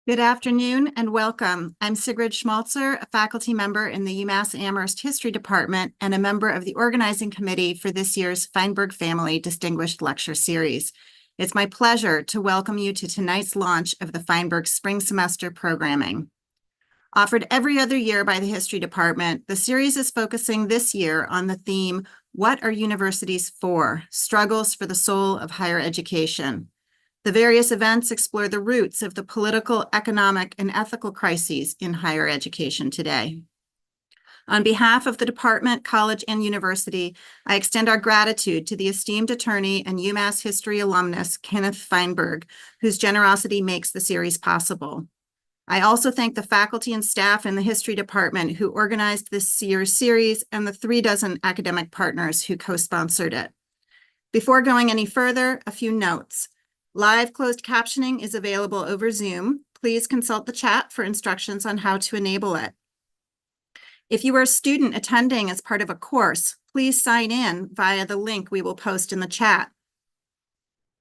Good afternoon and welcome. I'm Sigrid Schmalzer, a faculty member in the UMass Amherst History Department and a member of the organizing committee for this year's Feinberg Family Distinguished Lecture Series. It's my pleasure to welcome you to tonight's launch of the Feinberg Spring Semester programming. Offered every other year by the History Department, the series is focusing this year on the theme, What Are Universities For? Struggles for the Soul of Higher Education. The various events explore the roots of the political, economic, and ethical crises in higher education today. On behalf of the department, college, and university, I extend our gratitude to the esteemed attorney and UMass history alumnus, Kenneth Feinberg, whose generosity makes the series possible. I also thank the faculty and staff in the history department who organized this year's series and the 36 academic partners who co-sponsored it. Before going any further, a few notes. Live closed captioning is available over Zoom. Please consult the chat for instructions on how to enable it. If you are a student attending as part of a course, please sign in via the link we will post in the chat.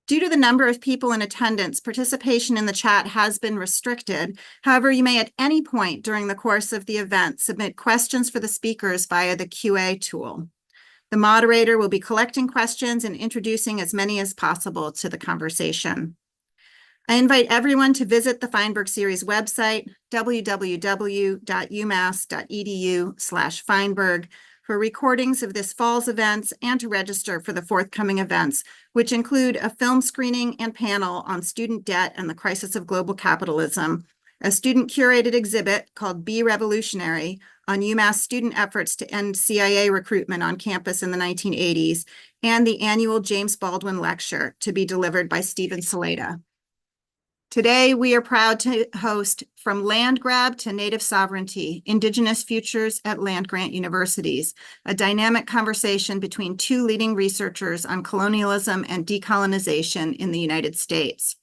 Due to the number of people in attendance, participation in the chat has been restricted. However, you may at any point during the course of the event submit questions for the speakers via the QA tool. The moderator will be collecting questions and introducing as many as possible to the conversation. I invite everyone to visit the Feinberg Series website, www.umass.edu/Feinberg, for recordings of this fall's events and to register for the forthcoming events, which include a film screening and panel on student debt and the crisis of global capitalism, a student-curated exhibit called Be Revolutionary on UMass student efforts to end CIA recruitment on campus in the 1980s, and the annual James Baldwin Lecture to be delivered by Stephen Saleta. Today, we are proud to host From Land Grab to Native Sovereignty, Indigenous Futures at Land-Grant Universities, a dynamic conversation between two leading researchers on colonialism and decolonization in the United States.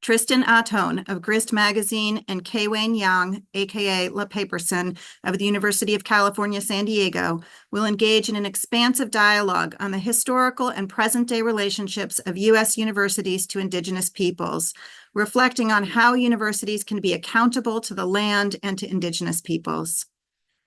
Tristan Ahtone of Grist magazine and Wayne Yang, a.k.a. a paperson of the University of California, San Diego, will engage in an expansive dialogue on the historical and present-day relationships of U.S. universities to Indigenous peoples, reflecting on how universities can be accountable to the land and to Indigenous peoples.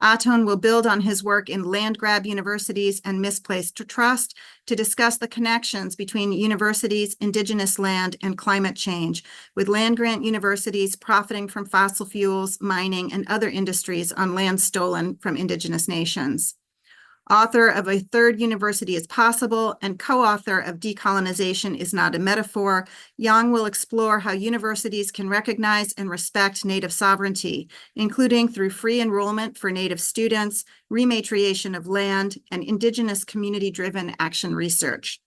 Ahtone will build on his work in land-grab universities and misplaced trust to discuss the connections between universities, Indigenous land, and climate change, with land-grant universities profiting from fossil fuels, mining, and other industries on land stolen from Indigenous nations. Author of A Third University is Possible and co-author of Decolonization Is Not a Metaphor, Yang will explore how universities can recognize and respect Native sovereignty, including through free enrollment for Native students, rematriation of land, and Indigenous community-driven action research.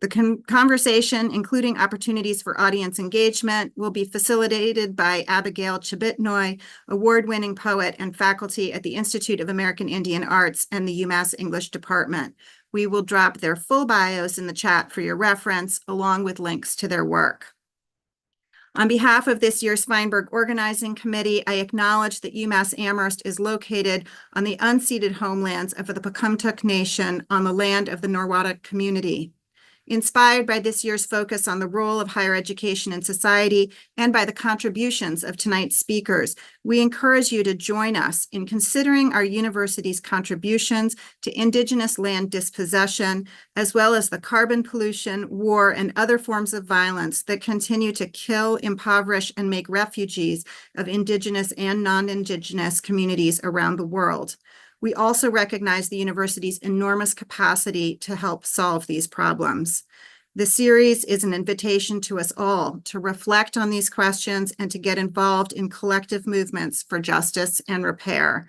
The conversation, including opportunities for audience engagement, will be facilitated by Abigail Chabitnoy, award-winning poet and faculty at the Institute of American Indian Arts and the UMass English Department. We will drop their full bios in the chat for your reference, along with links to their work. On behalf of this year's Feinberg Organizing Committee, I acknowledge that UMass Amherst is located on the unceded homelands of the Pecumtuck Nation on the land of the Norwottuck community. Inspired by this year's focus on the role of higher education in society and by the contributions of tonight's speakers, we encourage you to join us in considering our university's contributions to Indigenous land dispossession, as well as the carbon pollution, war, and other forms of violence that continue to kill, impoverish, and make refugees of Indigenous and non-Indigenous communities around the world. We also recognize the university's enormous capacity to help solve these problems. The series is an invitation to us all to reflect on these questions and to get involved in collective movements for justice and repair.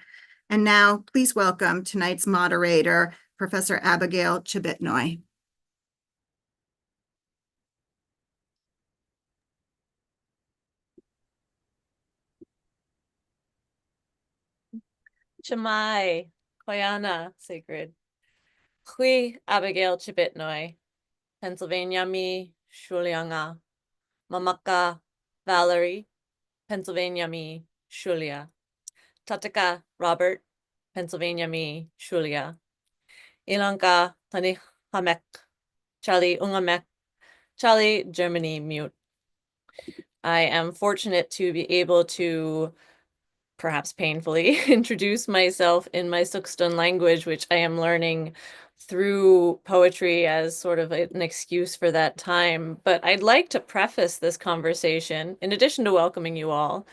And now, please welcome tonight's moderator, Professor Abigail Chabitnoy. Chamai, Koyana, Sacred. Hui Abigail Chabitnoy, Pennsylvania mi Shulianga. Mamaka Valerie, Pennsylvania mi Shulia. Tataka Robert, Pennsylvania mi Shulia. Ilanka Tanihamek, Charlie Ungamek, Charlie Germany mute. I am fortunate to be able to, perhaps painfully, introduce myself in my Sukston language, which I am learning through poetry as sort of an excuse for that time. But I'd like to preface this conversation, in addition to welcoming you all,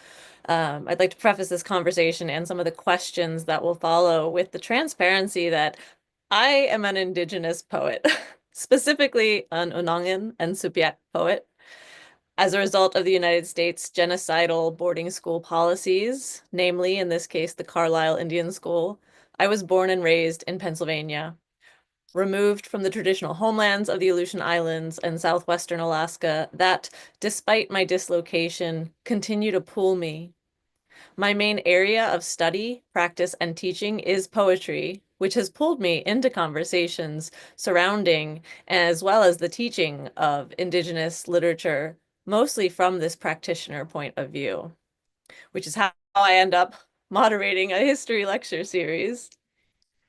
I'd like to preface this conversation and some of the questions that will follow with the transparency that I am an Indigenous poet, specifically an Unangan and Supiat poet. As a result of the United States genocidal boarding school policies, namely, in this case, the Carlisle Indian School, I was born and raised in Pennsylvania, removed from the traditional homelands of the Aleutian Islands and southwestern Alaska that, despite my dislocation, continue to pull me. My main area of study, practice, and teaching is poetry, which has pulled me into conversations surrounding, as well as the teaching of Indigenous literature, mostly from this practitioner point of view, which is how I end up moderating a history lecture series.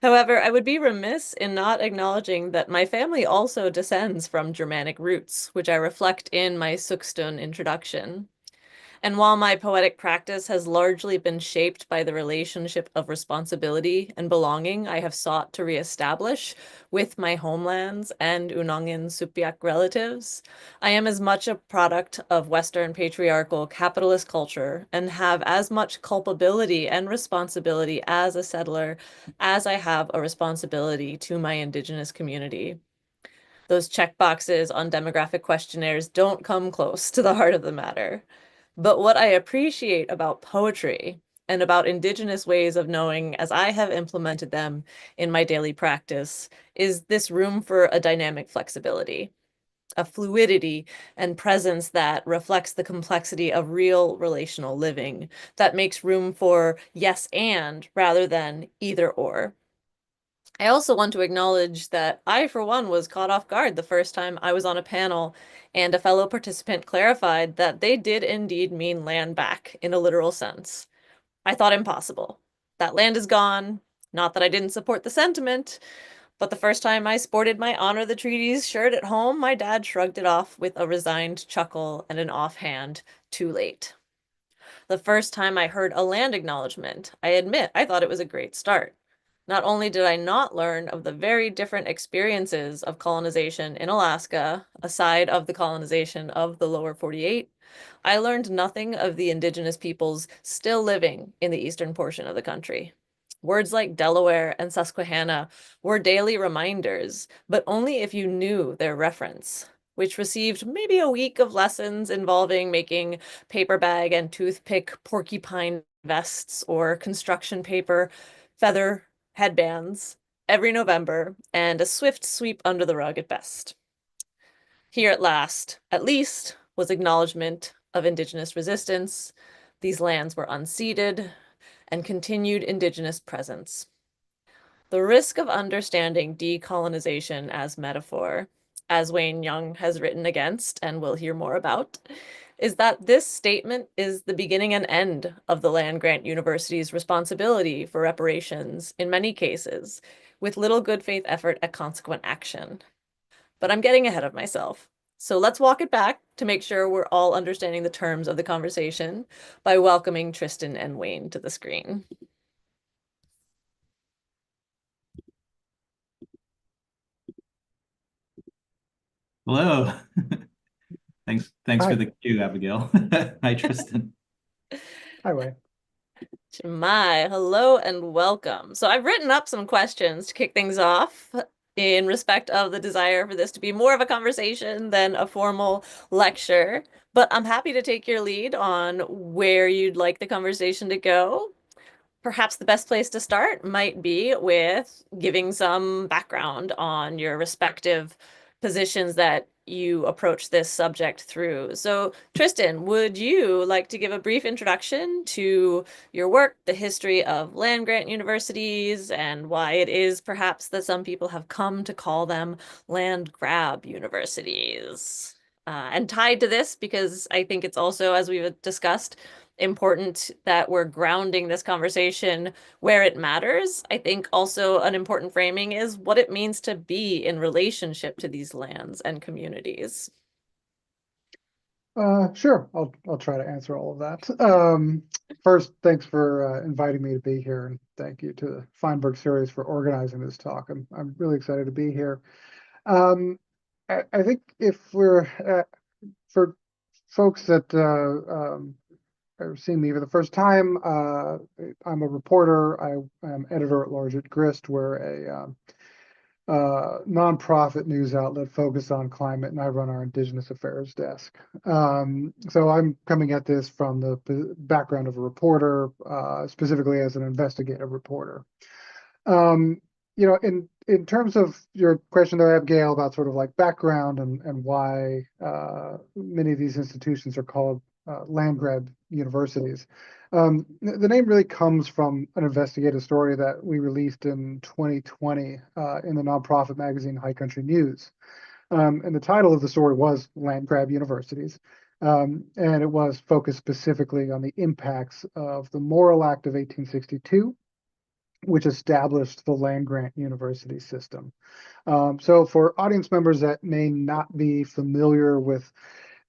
However, I would be remiss in not acknowledging that my family also descends from Germanic roots, which I reflect in my Sukston introduction. And while my poetic practice has largely been shaped by the relationship of responsibility and belonging I have sought to reestablish with my homelands and Unangan Supiak relatives, I am as much a product of Western patriarchal capitalist culture and have as much culpability and responsibility as a settler as I have a responsibility to my Indigenous community. Those checkboxes on demographic questionnaires don't come close to the heart of the matter. But what I appreciate about poetry and about Indigenous ways of knowing as I have implemented them in my daily practice is this room for a dynamic flexibility, a fluidity and presence that reflects the complexity of real relational living, that makes room for yes and rather than either or. I also want to acknowledge that I, for one, was caught off guard the first time I was on a panel and a fellow participant clarified that they did indeed mean land back in a literal sense. I thought impossible. That land is gone. Not that I didn't support the sentiment, but the first time I sported my Honor the Treaties shirt at home, my dad shrugged it off with a resigned chuckle and an offhand, too late. The first time I heard a land acknowledgement, I admit I thought it was a great start. Not only did I not learn of the very different experiences of colonization in Alaska, aside of the colonization of the lower 48, I learned nothing of the Indigenous peoples still living in the eastern portion of the country. Words like Delaware and Susquehanna were daily reminders, but only if you knew their reference, which received maybe a week of lessons involving making paper bag and toothpick porcupine vests or construction paper feather headbands every November and a swift sweep under the rug at best. Here at least, was acknowledgement of Indigenous resistance. These lands were unceded and continued Indigenous presence. The risk of understanding decolonization as metaphor, as Wayne Young has written against and we'll hear more about, is that this statement is the beginning and end of the land-grant university's responsibility for reparations in many cases, with little good faith effort at consequent action. But I'm getting ahead of myself. So let's walk it back to make sure we're all understanding the terms of the conversation by welcoming Tristan and Wayne to the screen. Hello. Thanks Hi. for the cue, Abigail. Hi, Tristan. Hi, Wayne. My hello and welcome. So I've written up some questions to kick things off in respect of the desire for this to be more of a conversation than a formal lecture, but I'm happy to take your lead on where you'd like the conversation to go. Perhaps the best place to start might be with giving some background on your respective positions that you approach this subject through. So, Tristan, would you like to give a brief introduction to your work, the history of land-grant universities, and why it is perhaps that some people have come to call them land-grab universities? And tied to this, because I think it's also, as we've discussed, important that we're grounding this conversation where it matters. I think also an important framing is what it means to be in relationship to these lands and communities. Sure. I'll try to answer all of that. First, thanks for inviting me to be here, and thank you to the Feinberg series for organizing this talk. I'm really excited to be here. Um, I think if we're for folks that are seeing me for the first time, I'm a reporter. I am editor at large at Grist. We're a nonprofit news outlet focused on climate, and I run our Indigenous affairs desk. So I'm coming at this from the background of a reporter, specifically as an investigative reporter. In terms of your question there, Abigail, about sort of like background and why many of these institutions are called land grab universities. The name really comes from an investigative story that we released in 2020 in the nonprofit magazine High Country News. And the title of the story was Land Grab Universities. And it was focused specifically on the impacts of the Morrill Act of 1862, which established the land grant university system. So for audience members that may not be familiar with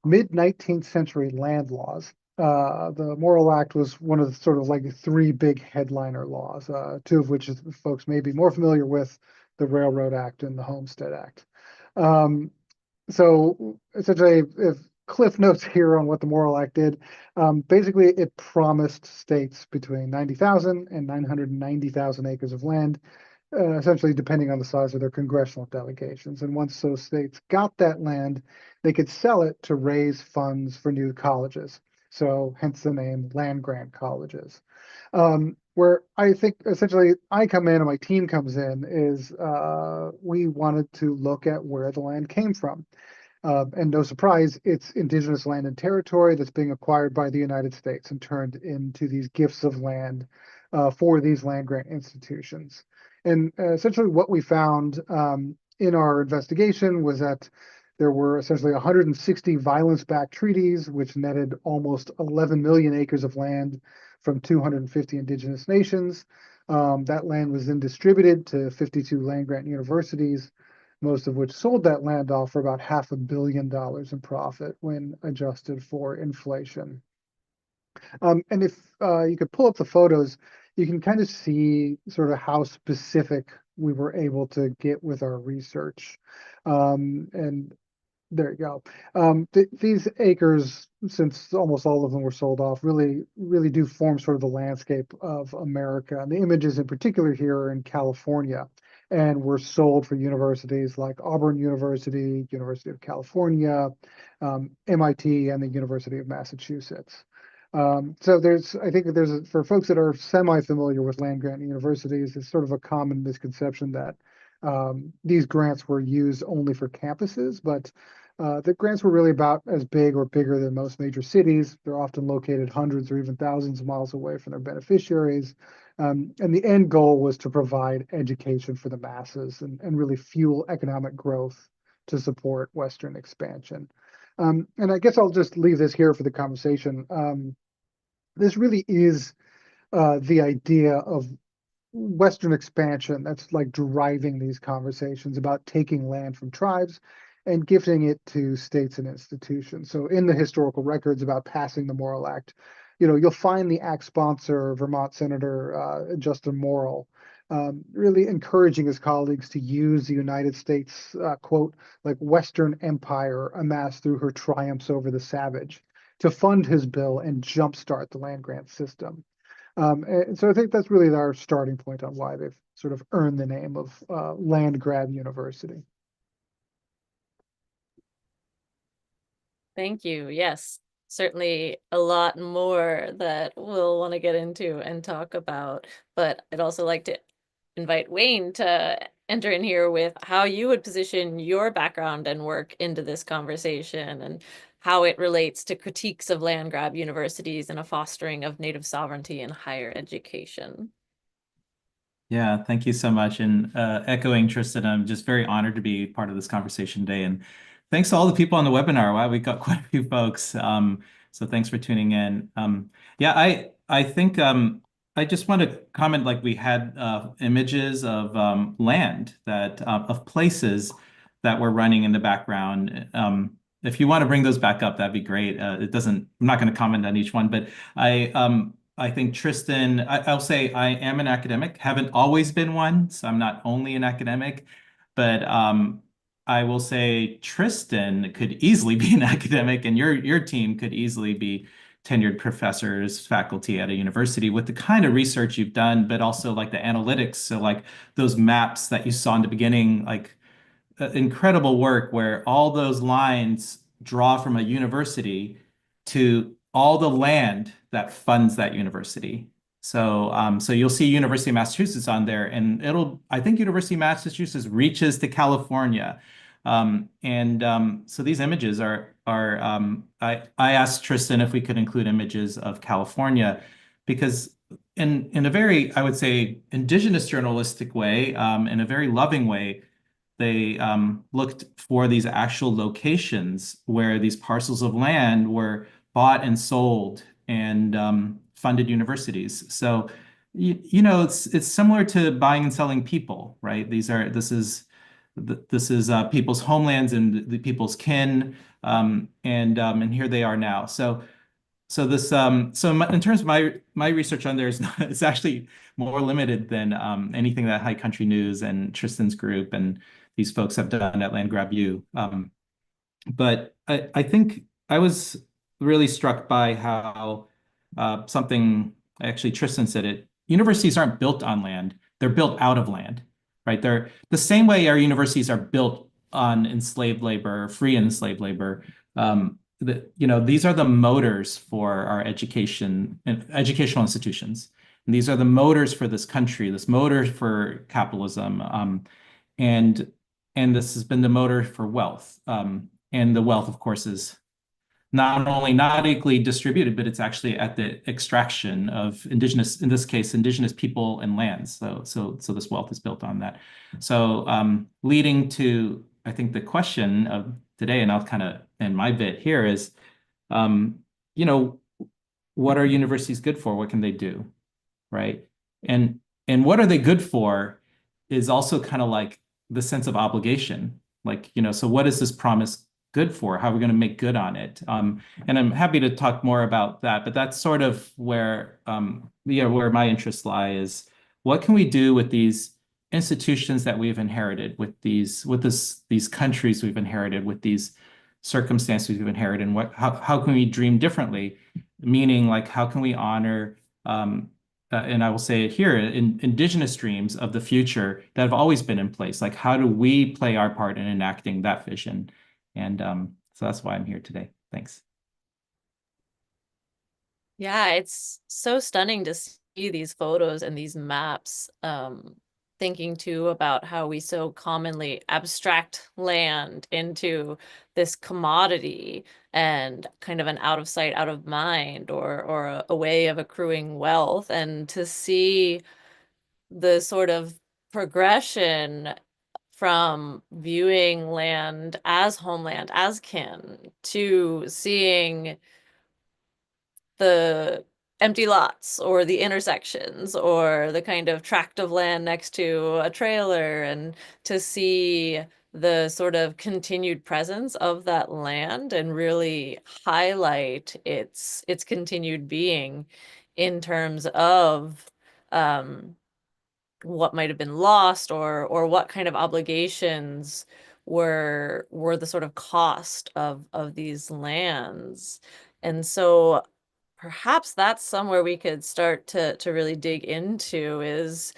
mid-19th century land laws, the Morrill Act was one of the sort of like three big headliner laws, two of which folks may be more familiar with, the Railroad Act and the Homestead Act. So essentially, if cliff notes here on what the Morrill Act did, basically it promised states between 90,000 and 990,000 acres of land, essentially depending on the size of their congressional delegations. And once those states got that land, they could sell it to raise funds for new colleges. So hence the name land grant colleges. Where I think essentially I come in and my team comes in is we wanted to look at where the land came from. And no surprise, it's indigenous land and territory that's being acquired by the United States and turned into these gifts of land for these land grant institutions. And essentially what we found in our investigation was that there were essentially 160 violence-backed treaties, which netted almost 11 million acres of land from 250 indigenous nations. That land was then distributed to 52 land grant universities, most of which sold that land off for about $500 million in profit when adjusted for inflation. And if you could pull up the photos, you can kind of see sort of how specific we were able to get with our research. And there you go. These acres, since almost all of them were sold off, really do form sort of the landscape of America. And the images in particular here are in California and were sold for universities like Auburn University, University of California, MIT, and the University of Massachusetts. So I think for folks that are semi-familiar with land grant universities, it's sort of a common misconception that these grants were used only for campuses, but the grants were really about as big or bigger than most major cities. They're often located hundreds or even thousands of miles away from their beneficiaries. And the end goal was to provide education for the masses and really fuel economic growth to support Western expansion. And I guess I'll just leave this here for the conversation. This really is the idea of Western expansion that's like driving these conversations about taking land from tribes and gifting it to states and institutions. So in the historical records about passing the Morrill Act, you'll find the act sponsor, Vermont Senator Justin Morrill, really encouraging his colleagues to use the United States, quote, like Western empire amassed through her triumphs over the savage to fund his bill and jumpstart the land grant system. And so I think that's really our starting point on why they've sort of earned the name of land grab university. Thank you. Yes, certainly a lot more that we'll want to get into and talk about. But I'd also like to invite Wayne to enter in here with how you would position your background and work into this conversation and how it relates to critiques of land grab universities and a fostering of Native sovereignty in higher education. Yeah, thank you so much. And echoing Tristan, I'm just very honored to be part of this conversation today. And thanks to all the people on the webinar. Wow, we got quite a few folks. So thanks for tuning in. Yeah, I think I just want to comment, like we had images of land that of places that were running in the background. if you want to bring those back up, that'd be great. It doesn't, I'm not going to comment on each one, but I think Tristan, I'll say I am an academic, haven't always been one, so I'm not only an academic, but I will say Tristan could easily be an academic, and your team could easily be tenured professors, faculty at a university with the kind of research you've done, but also like the analytics. So like those maps that you saw in the beginning, like incredible work where all those lines draw from a university to all the land that funds that university. So you'll see University of Massachusetts on there, and I think University of Massachusetts reaches to California. So these images I asked Tristan if we could include images of California because in a very, I would say, indigenous journalistic way, in a very loving way, they looked for these actual locations where these parcels of land were bought and sold and funded universities. So, it's similar to buying and selling people, right? This is people's homelands and the people's kin, and here they are now. In terms of my research on there is not, it's actually more limited than anything that High Country News and Tristan's group and these folks have done at Land Grab U. But I think I was really struck by how something actually Tristan said it. Universities aren't built on land; they're built out of land, right? They're the same way our universities are built on enslaved labor, free enslaved labor. These are the motors for our education and educational institutions. And these are the motors for this country, this motor for capitalism. And this has been the motor for wealth. And the wealth, of course, is not only not equally distributed, but it's actually at the extraction of indigenous, in this case, indigenous people and lands. So this wealth is built on that. So leading to, I think, the question of today, and I'll kind of end my bit here is, what are universities good for? What can they do, right? And what are they good for is also kind of like the sense of obligation. Like, so what is this promise good for? How are we going to make good on it? And I'm happy to talk more about that, but that's sort of where where my interests lie is what can we do with these institutions that we've inherited, with these countries we've inherited, with these circumstances we've inherited, and how can we dream differently? Meaning, like, how can we honor and I will say it here, indigenous dreams of the future that have always been in place. Like, how do we play our part in enacting that vision? And so that's why I'm here today. Thanks. Yeah, it's so stunning to see these photos and these maps, thinking too about how we so commonly abstract land into this commodity and kind of an out of sight, out of mind, or a way of accruing wealth, and to see the sort of progression from viewing land as homeland, as kin, to seeing the empty lots or the intersections or the kind of tract of land next to a trailer, and to see the sort of continued presence of that land and really highlight its continued being in terms of what might have been lost, or what kind of obligations were the sort of cost of these lands. And so perhaps that's somewhere we could start to really dig into, is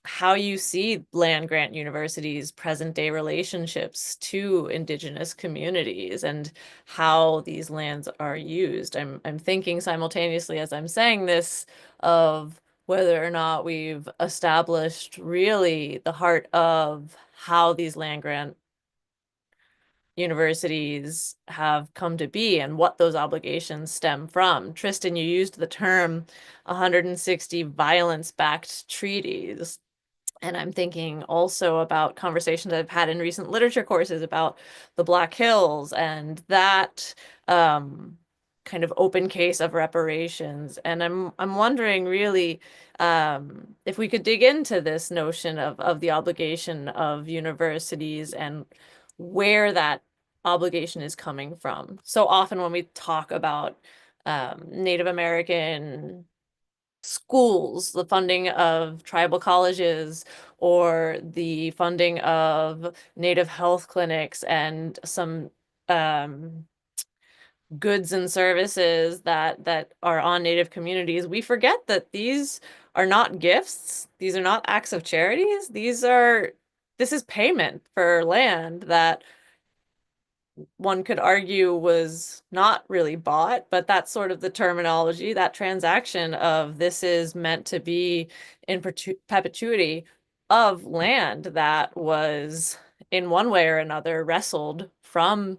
how you see land grant universities' present day relationships to Indigenous communities and how these lands are used. I'm thinking simultaneously as I'm saying this of whether or not we've established really the heart of how these land grant universities have come to be and what those obligations stem from. Tristan, you used the term 160 violence-backed treaties. And I'm thinking also about conversations I've had in recent literature courses about the Black Hills and that kind of open case of reparations. And I'm wondering really if we could dig into this notion of the obligation of universities and where that obligation is coming from. So often when we talk about Native American schools, the funding of tribal colleges, or the funding of Native health clinics and some goods and services that are on Native communities, we forget that these are not gifts. These are not acts of charities. This is payment for land that one could argue was not really bought, but that's sort of the terminology, that transaction of this is meant to be in perpetuity of land that was in one way or another wrestled from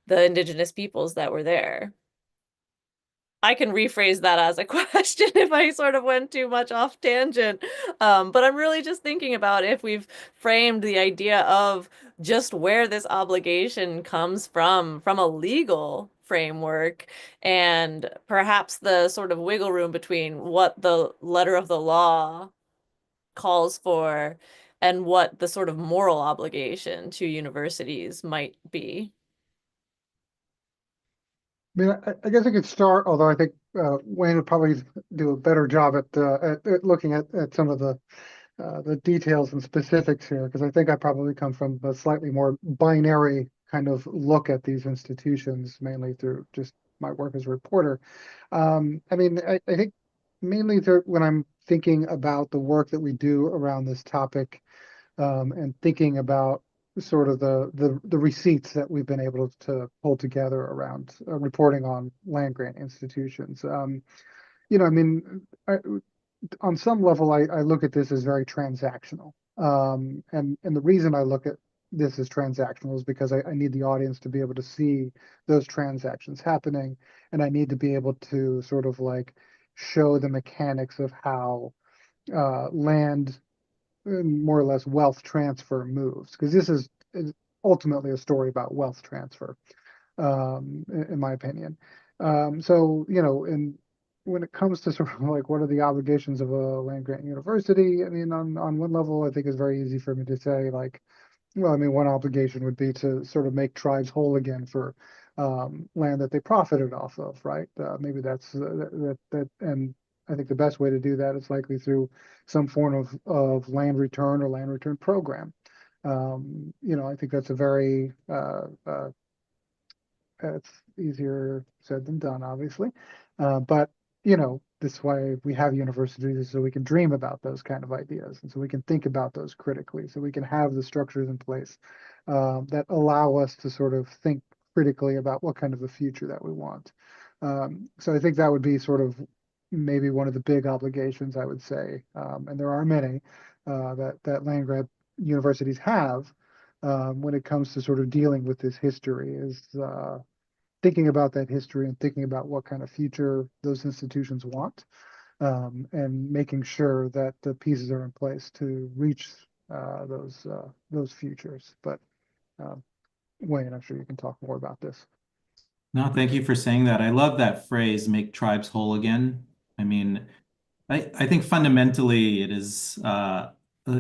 the indigenous peoples that were there. I can rephrase that as a question if I sort of went too much off tangent. But I'm really just thinking about if we've framed the idea of just where this obligation comes from a legal framework, and perhaps the sort of wiggle room between what the letter of the law calls for and what the sort of moral obligation to universities might be. I mean, I guess I could start, although I think Wayne would probably do a better job at looking at some of the details and specifics here, because I think I probably come from a slightly more binary kind of look at these institutions, mainly through just my work as a reporter. I mean, I think mainly when I'm thinking about the work that we do around this topic, and thinking about sort of the receipts that we've been able to pull together around reporting on land grant institutions. You know, I mean, on some level, I look at this as very transactional. And the reason I look at this as transactional is because I need the audience to be able to see those transactions happening, and I need to be able to sort of like show the mechanics of how land, more or less wealth transfer moves, because this is ultimately a story about wealth transfer, in my opinion. So, you know, and when it comes to sort of like what are the obligations of a land grant university, I mean, on one level, I think it's very easy for me to say, like, well, I mean, one obligation would be to sort of make tribes whole again for land that they profited off of, right? Maybe that's that, and I think the best way to do that is likely through some form of land return or land return program. You know, I think that's a very it's easier said than done, obviously. But, you know, this is why we have universities, so we can dream about those kind of ideas. And so we can think about those critically. So we can have the structures in place that allow us to sort of think critically about what kind of a future that we want. So I think that would be sort of maybe one of the big obligations, I would say. And there are many that land grant universities have when it comes to sort of dealing with this history, is thinking about that history and thinking about what kind of future those institutions want, and making sure that the pieces are in place to reach those futures. But Wayne, I'm sure you can talk more about this. No, thank you for saying that. I love that phrase, make tribes whole again. I mean, I think fundamentally it is,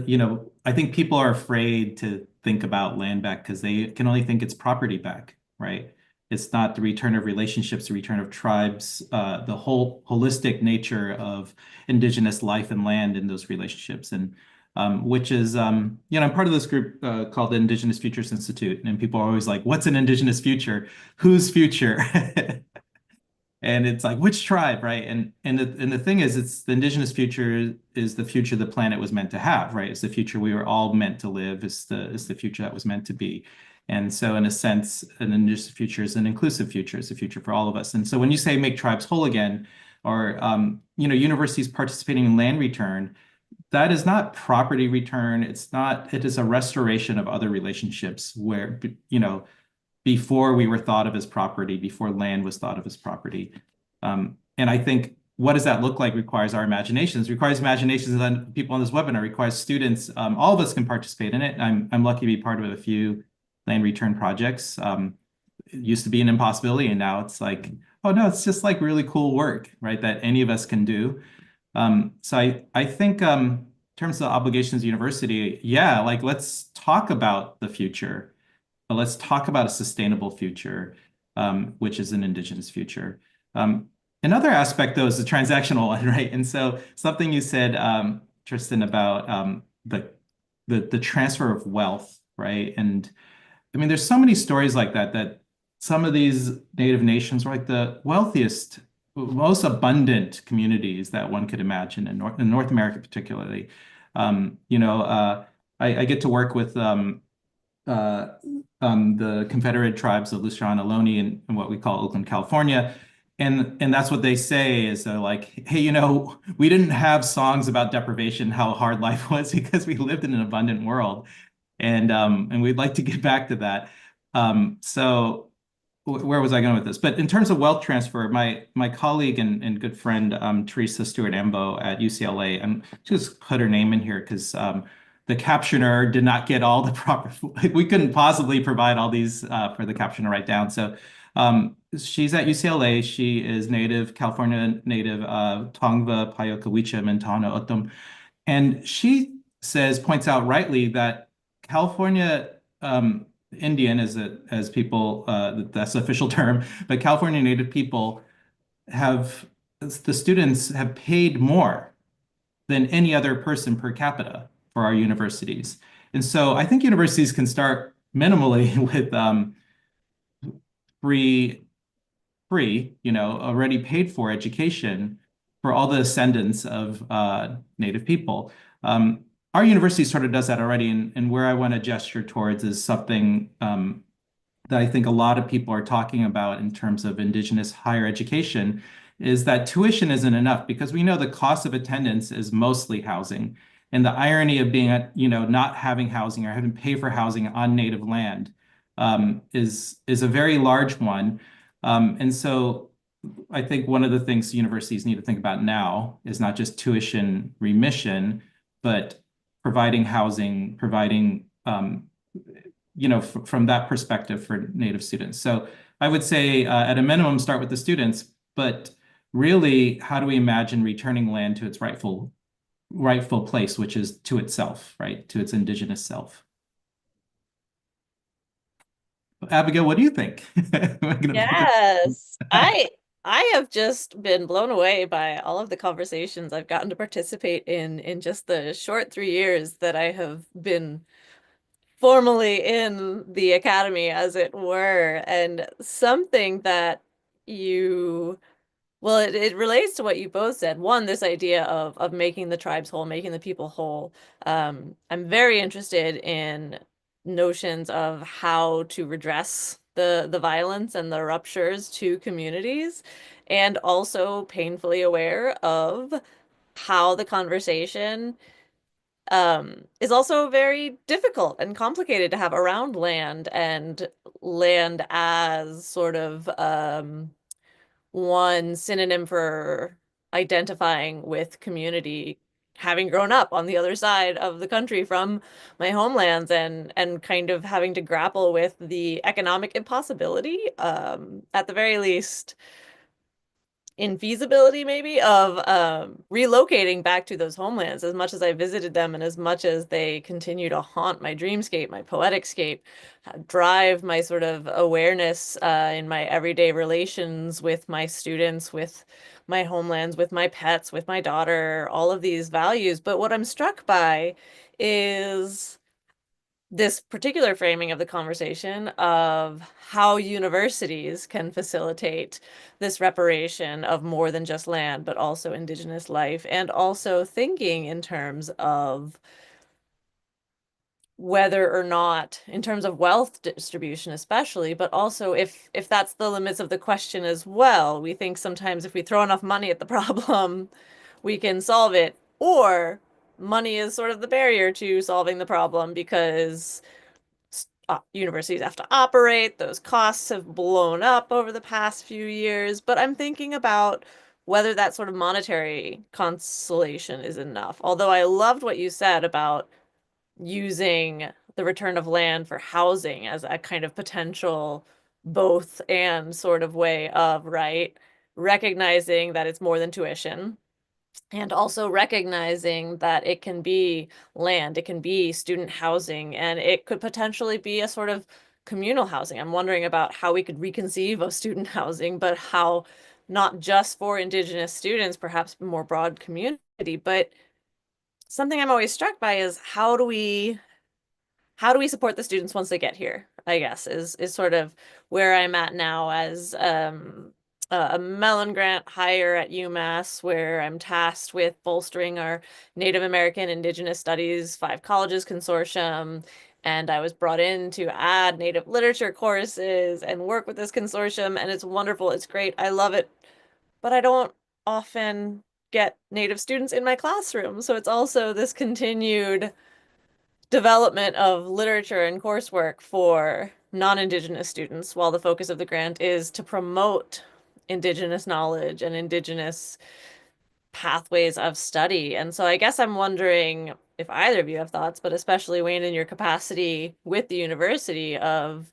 you know, I think people are afraid to think about land back because they can only think it's property back, right? It's not the return of relationships, the return of tribes, the whole holistic nature of indigenous life and land in those relationships. And which is, you know, I'm part of this group called the Indigenous Futures Institute. And people are always like, what's an indigenous future? Whose future? And it's like, which tribe, right? And the thing is, it's the indigenous future is the future the planet was meant to have, right? It's the future we were all meant to live. It's the future that was meant to be. And so in a sense, an indigenous future is an inclusive future. It's a future for all of us. And so when you say make tribes whole again, or you know, universities participating in land return, that is not property return. It's not, it is a restoration of other relationships where, you know, before we were thought of as property, before land was thought of as property. And I think what does that look like requires our imaginations, requires imaginations and people on this webinar, requires students. All of us can participate in it. I'm lucky to be part of a few land return projects. It used to be an impossibility, and now it's like, oh no, it's just like really cool work, right? That any of us can do. So I think in terms of obligations of university, yeah, like let's talk about the future. but let's talk about a sustainable future, which is an Indigenous future. Another aspect, though, is the transactional one, right? And so something you said, Tristan, about the transfer of wealth, right? And I mean, there's so many stories like that, that some of these native nations were like the wealthiest, most abundant communities that one could imagine in North America, particularly. I get to work with uh, the Confederate tribes of Lushan Ohlone in what we call Oakland, California. And that's what they say is they're like, hey, we didn't have songs about deprivation, how hard life was because we lived in an abundant world. And we'd like to get back to that. So where was I going with this? But in terms of wealth transfer, my colleague and good friend Teresa Stewart Ambo at UCLA, and just put her name in here because the captioner did not get all the proper. We couldn't possibly provide all these for the captioner to write down. So she's at UCLA. She is native, California native, Tongva Payoka Wicham and Tano Otum. And she points out rightly that California Indian, as people, that's the official term, but California Native people the students have paid more than any other person per capita for our universities. And so I think universities can start minimally with free, already paid for education for all the descendants of Native people. Our university sort of does that already, and where I want to gesture towards is something that I think a lot of people are talking about in terms of Indigenous higher education, is that tuition isn't enough because we know the cost of attendance is mostly housing. And the irony of being, not having housing or having to pay for housing on Native land is a very large one. And so I think one of the things universities need to think about now is not just tuition remission, but providing housing, providing, from that perspective for Native students. So I would say at a minimum, start with the students, but really, how do we imagine returning land to its rightful place, which is to itself, right? To its Indigenous self. Abigail, what do you think? Yes, I have just been blown away by all of the conversations I've gotten to participate in just the short 3 years that I have been formally in the academy, as it were. And something that well, it relates to what you both said. One, this idea of making the tribes whole, making the people whole. I'm very interested in notions of how to redress the violence and the ruptures to communities, and also painfully aware of how the conversation is also very difficult and complicated to have around land, and land as sort of one synonym for identifying with community, having grown up on the other side of the country from my homelands, and kind of having to grapple with the economic impossibility, at the very least infeasibility maybe, of relocating back to those homelands. As much as I visited them and as much as they continue to haunt my dreamscape, my poetic scape, drive my sort of awareness in my everyday relations with my students, with my homelands, with my pets, with my daughter, all of these values. But what I'm struck by is this particular framing of the conversation of how universities can facilitate this reparation of more than just land, but also Indigenous life, and also thinking in terms of whether or not, in terms of wealth distribution especially, but also if that's the limits of the question as well. We think sometimes if we throw enough money at the problem, we can solve it, or money is sort of the barrier to solving the problem because universities have to operate. Those costs have blown up over the past few years. But I'm thinking about whether that sort of monetary consolation is enough. Although I loved what you said about using the return of land for housing as a kind of potential both and sort of way of, right, recognizing that it's more than tuition, and also recognizing that it can be land, it can be student housing, and it could potentially be a sort of communal housing. I'm wondering about how we could reconceive of student housing, but how not just for Indigenous students, perhaps more broad community, but something I'm always struck by is how do we support the students once they get here, I guess, is sort of where I'm at now as a Mellon Grant hire at UMass, where I'm tasked with bolstering our Native American Indigenous Studies 5 Colleges Consortium. And I was brought in to add Native literature courses and work with this consortium. And it's wonderful. It's great. I love it. But I don't often get Native students in my classroom. So it's also this continued development of literature and coursework for non-Indigenous students, while the focus of the grant is to promote Indigenous knowledge and Indigenous pathways of study. And so I guess I'm wondering if either of you have thoughts, but especially Wayne, in your capacity with the university, of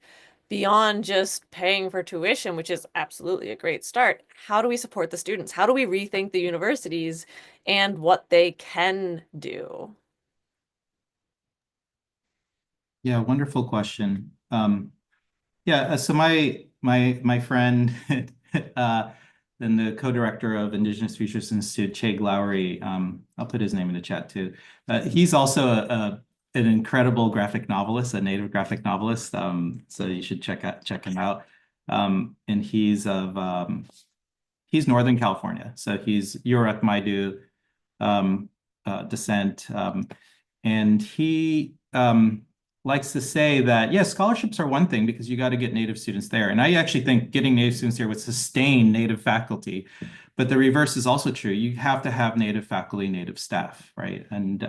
beyond just paying for tuition, which is absolutely a great start, how do we support the students? How do we rethink the universities and what they can do? Yeah, wonderful question. So my friend and the co-director of Indigenous Futures Institute, Cheg Lowry, I'll put his name in the chat too. He's also an incredible graphic novelist, a native graphic novelist. So you should check him out. And he's Northern California, so he's Yurok Maidu descent, and he likes to say that, yes, scholarships are one thing because you got to get Native students there. And I actually think getting Native students here would sustain Native faculty. But the reverse is also true. You have to have Native faculty, Native staff, right? And,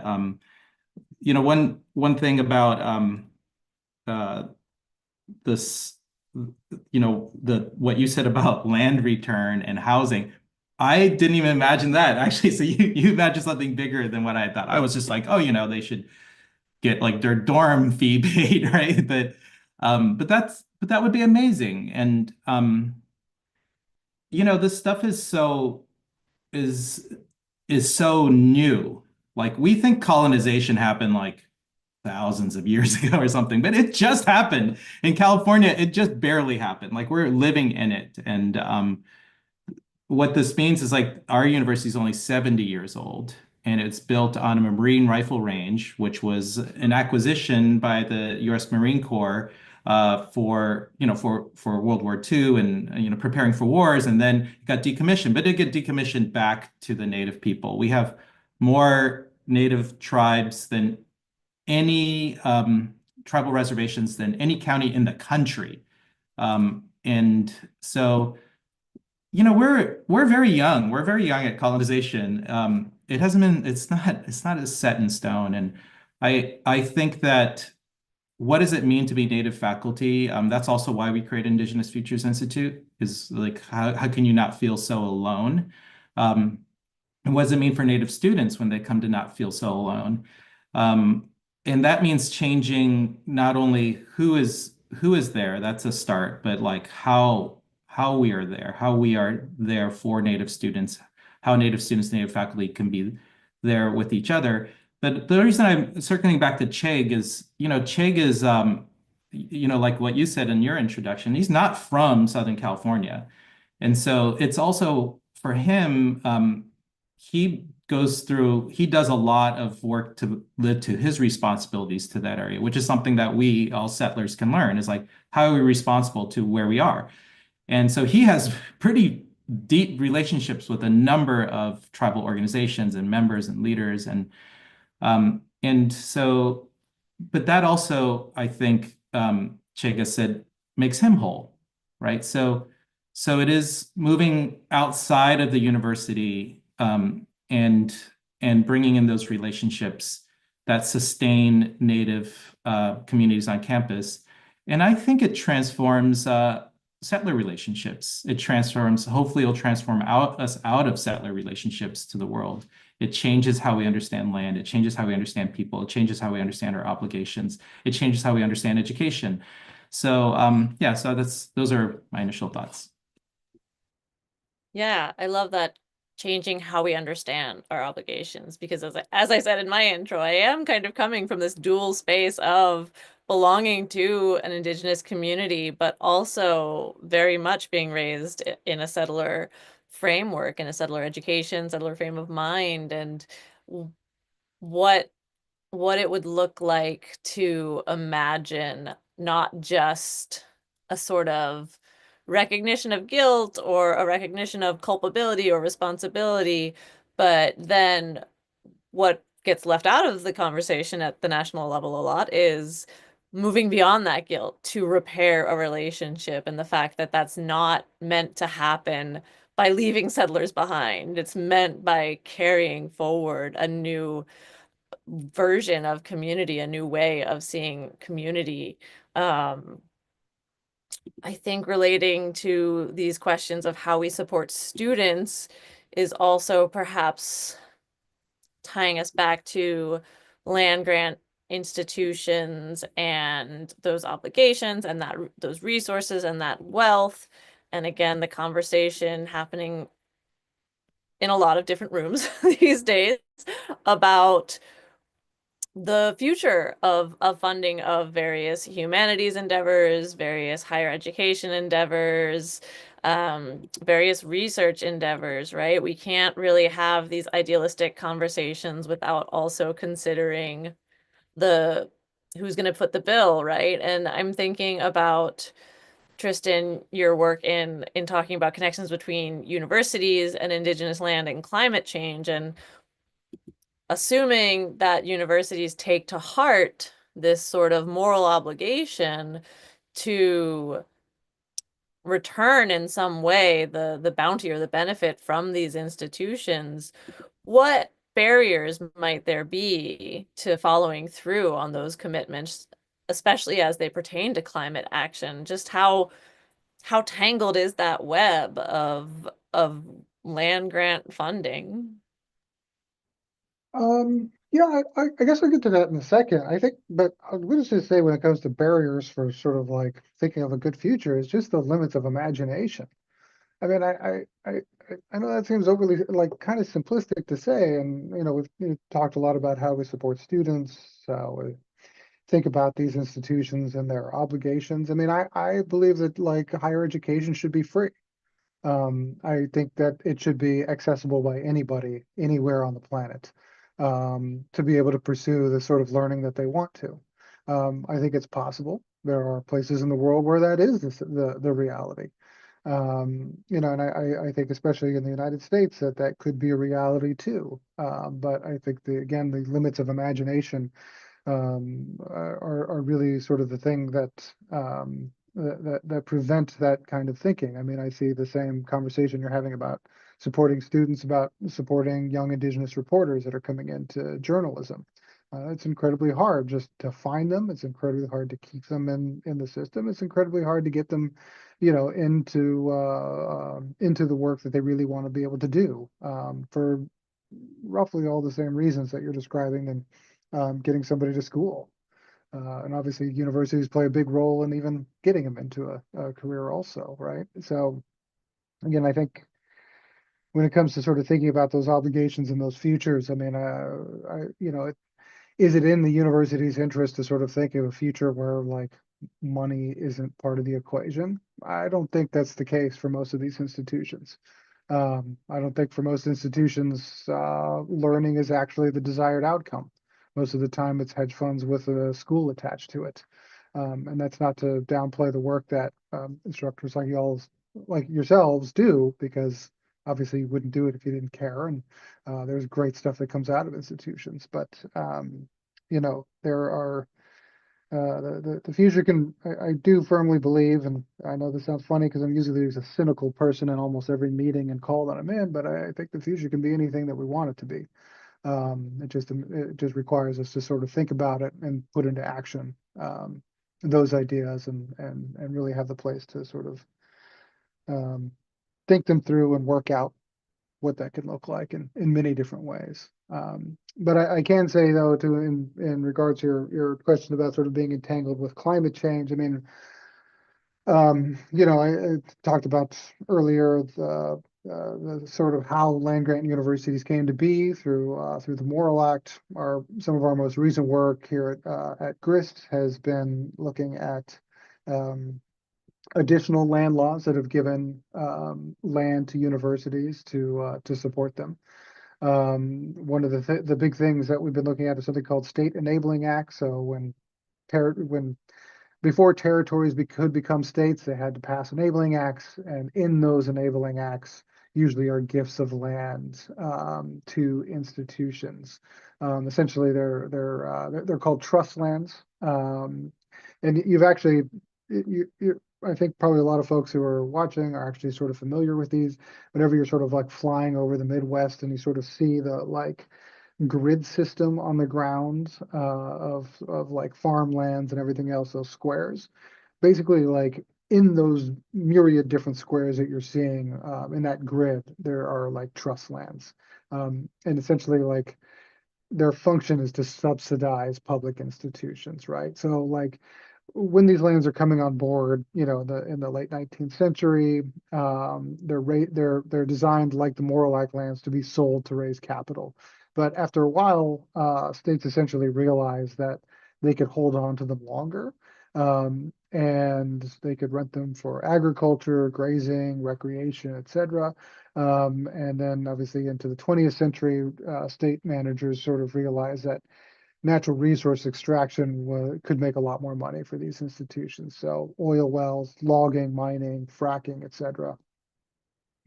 one thing about this, what you said about land return and housing, I didn't even imagine that, actually. So you imagined something bigger than what I thought. I was just like, oh, they should get like their dorm fee paid, right? But that would be amazing. And this stuff is so new. Like, we think colonization happened like thousands of years ago or something, but it just happened in California. It just barely happened. Like, we're living in it. And what this means is, like, our university is only 70 years old, and it's built on a Marine rifle range, which was an acquisition by the U.S. Marine Corps for World War II and preparing for wars, and then it got decommissioned. But it got decommissioned back to the Native people. We have more Native tribes than any tribal reservations than any county in the country, and so. We're very young. We're very young at colonization. It's not as set in stone. And I think that, what does it mean to be Native faculty? That's also why we create Indigenous Futures Institute, is like, how can you not feel so alone? And what does it mean for Native students when they come to not feel so alone? And that means changing not only who is there, that's a start, but like how we are there for Native students, how Native students, Native faculty can be there with each other. But the reason I'm circling back to Cheg is, Cheg is, like what you said in your introduction, he's not from Southern California. And so it's also, for him, he does a lot of work to live to his responsibilities to that area, which is something that we all settlers can learn, is like, how are we responsible to where we are? And so he has pretty deep relationships with a number of tribal organizations and members and leaders. And so, but that also, I think, Chega said, makes him whole, right? So it is moving outside of the university, and bringing in those relationships that sustain Native communities on campus. And I think it transforms settler relationships. Hopefully it'll transform us out of settler relationships to the world. It changes how we understand land. It changes how we understand people. It changes how we understand our obligations. It changes how we understand education. So those are my initial thoughts. Yeah, I love that changing how we understand our obligations. Because as I said in my intro, I am kind of coming from this dual space of belonging to an Indigenous community, but also very much being raised in a settler framework, in a settler education, settler frame of mind, and what it would look like to imagine not just a sort of recognition of guilt or a recognition of culpability or responsibility, but then what gets left out of the conversation at the national level a lot is moving beyond that guilt to repair a relationship, and the fact that that's not meant to happen by leaving settlers behind. It's meant by carrying forward a new version of community, a new way of seeing community. I think relating to these questions of how we support students is also perhaps tying us back to land grant institutions and those obligations and those resources and that wealth. And again, the conversation happening in a lot of different rooms these days about the future of funding of various humanities endeavors, various higher education endeavors, various research endeavors, right? We can't really have these idealistic conversations without also considering who's going to foot the bill, right? And I'm thinking about, Tristan, your work in talking about connections between universities and Indigenous land and climate change, and assuming that universities take to heart this sort of moral obligation to return in some way the bounty or the benefit from these institutions, what barriers might there be to following through on those commitments, especially as they pertain to climate action? Just how tangled is that web of land grant funding? Yeah, I guess I'll get to that in a second. I think, but I would just say when it comes to barriers for sort of like thinking of a good future is just the limits of imagination. I mean, I know that seems overly like kind of simplistic to say, and we've talked a lot about how we support students, how we think about these institutions and their obligations. I mean, I believe that like higher education should be free. I think that it should be accessible by anybody, anywhere on the planet, to be able to pursue the sort of learning that they want to. I think it's possible. There are places in the world where that is the reality. And I think especially in the United States that could be a reality too. But I think again, the limits of imagination are really sort of the thing that prevent that kind of thinking. I mean, I see the same conversation you're having about supporting students, about supporting young Indigenous reporters that are coming into journalism. It's incredibly hard just to find them. It's incredibly hard to keep them in the system. It's incredibly hard to get them, into the work that they really want to be able to do, for roughly all the same reasons that you're describing, and getting somebody to school. And obviously universities play a big role in even getting them into a career also, right? So again, I think when it comes to sort of thinking about those obligations and those futures, I mean, is it in the university's interest to sort of think of a future where like money isn't part of the equation? I don't think that's the case for most of these institutions. I don't think for most institutions, learning is actually the desired outcome. Most of the time, it's hedge funds with a school attached to it. And that's not to downplay the work that instructors like yourselves do, because obviously you wouldn't do it if you didn't care. And there's great stuff that comes out of institutions. But there are the future can, I do firmly believe, and I know this sounds funny because I'm usually a cynical person in almost every meeting and call that I'm in, but I think the future can be anything that we want it to be. It just requires us to sort of think about it and put into action those ideas, and really have the place to sort of think them through and work out what that could look like in many different ways. But I can say though, in regards to your question about sort of being entangled with climate change, I mean, I talked about earlier the sort of how land grant universities came to be through the Morrill Act. Some of our most recent work here at Grist has been looking at additional land laws that have given land to universities to support them. One of the big things that we've been looking at is something called state enabling acts. So when before territories could become states, they had to pass enabling acts, and in those enabling acts usually are gifts of land to institutions. Essentially, they're called trust lands, and you've actually I think probably a lot of folks who are watching are actually sort of familiar with these. Whenever you're sort of like flying over the Midwest and you sort of see the like grid system on the ground of like farmlands and everything else, those squares. Basically, like in those myriad different squares that you're seeing in that grid, there are like trust lands. And essentially like their function is to subsidize public institutions, right? So like when these lands are coming on board, you know, in the late 19th century, they're designed like the Morrill Act lands to be sold to raise capital. But after a while, states essentially realized that they could hold on to them longer, and they could rent them for agriculture, grazing, recreation, etc. And then obviously into the 20th century, state managers sort of realized that natural resource extraction could make a lot more money for these institutions. So oil wells, logging, mining, fracking, etc.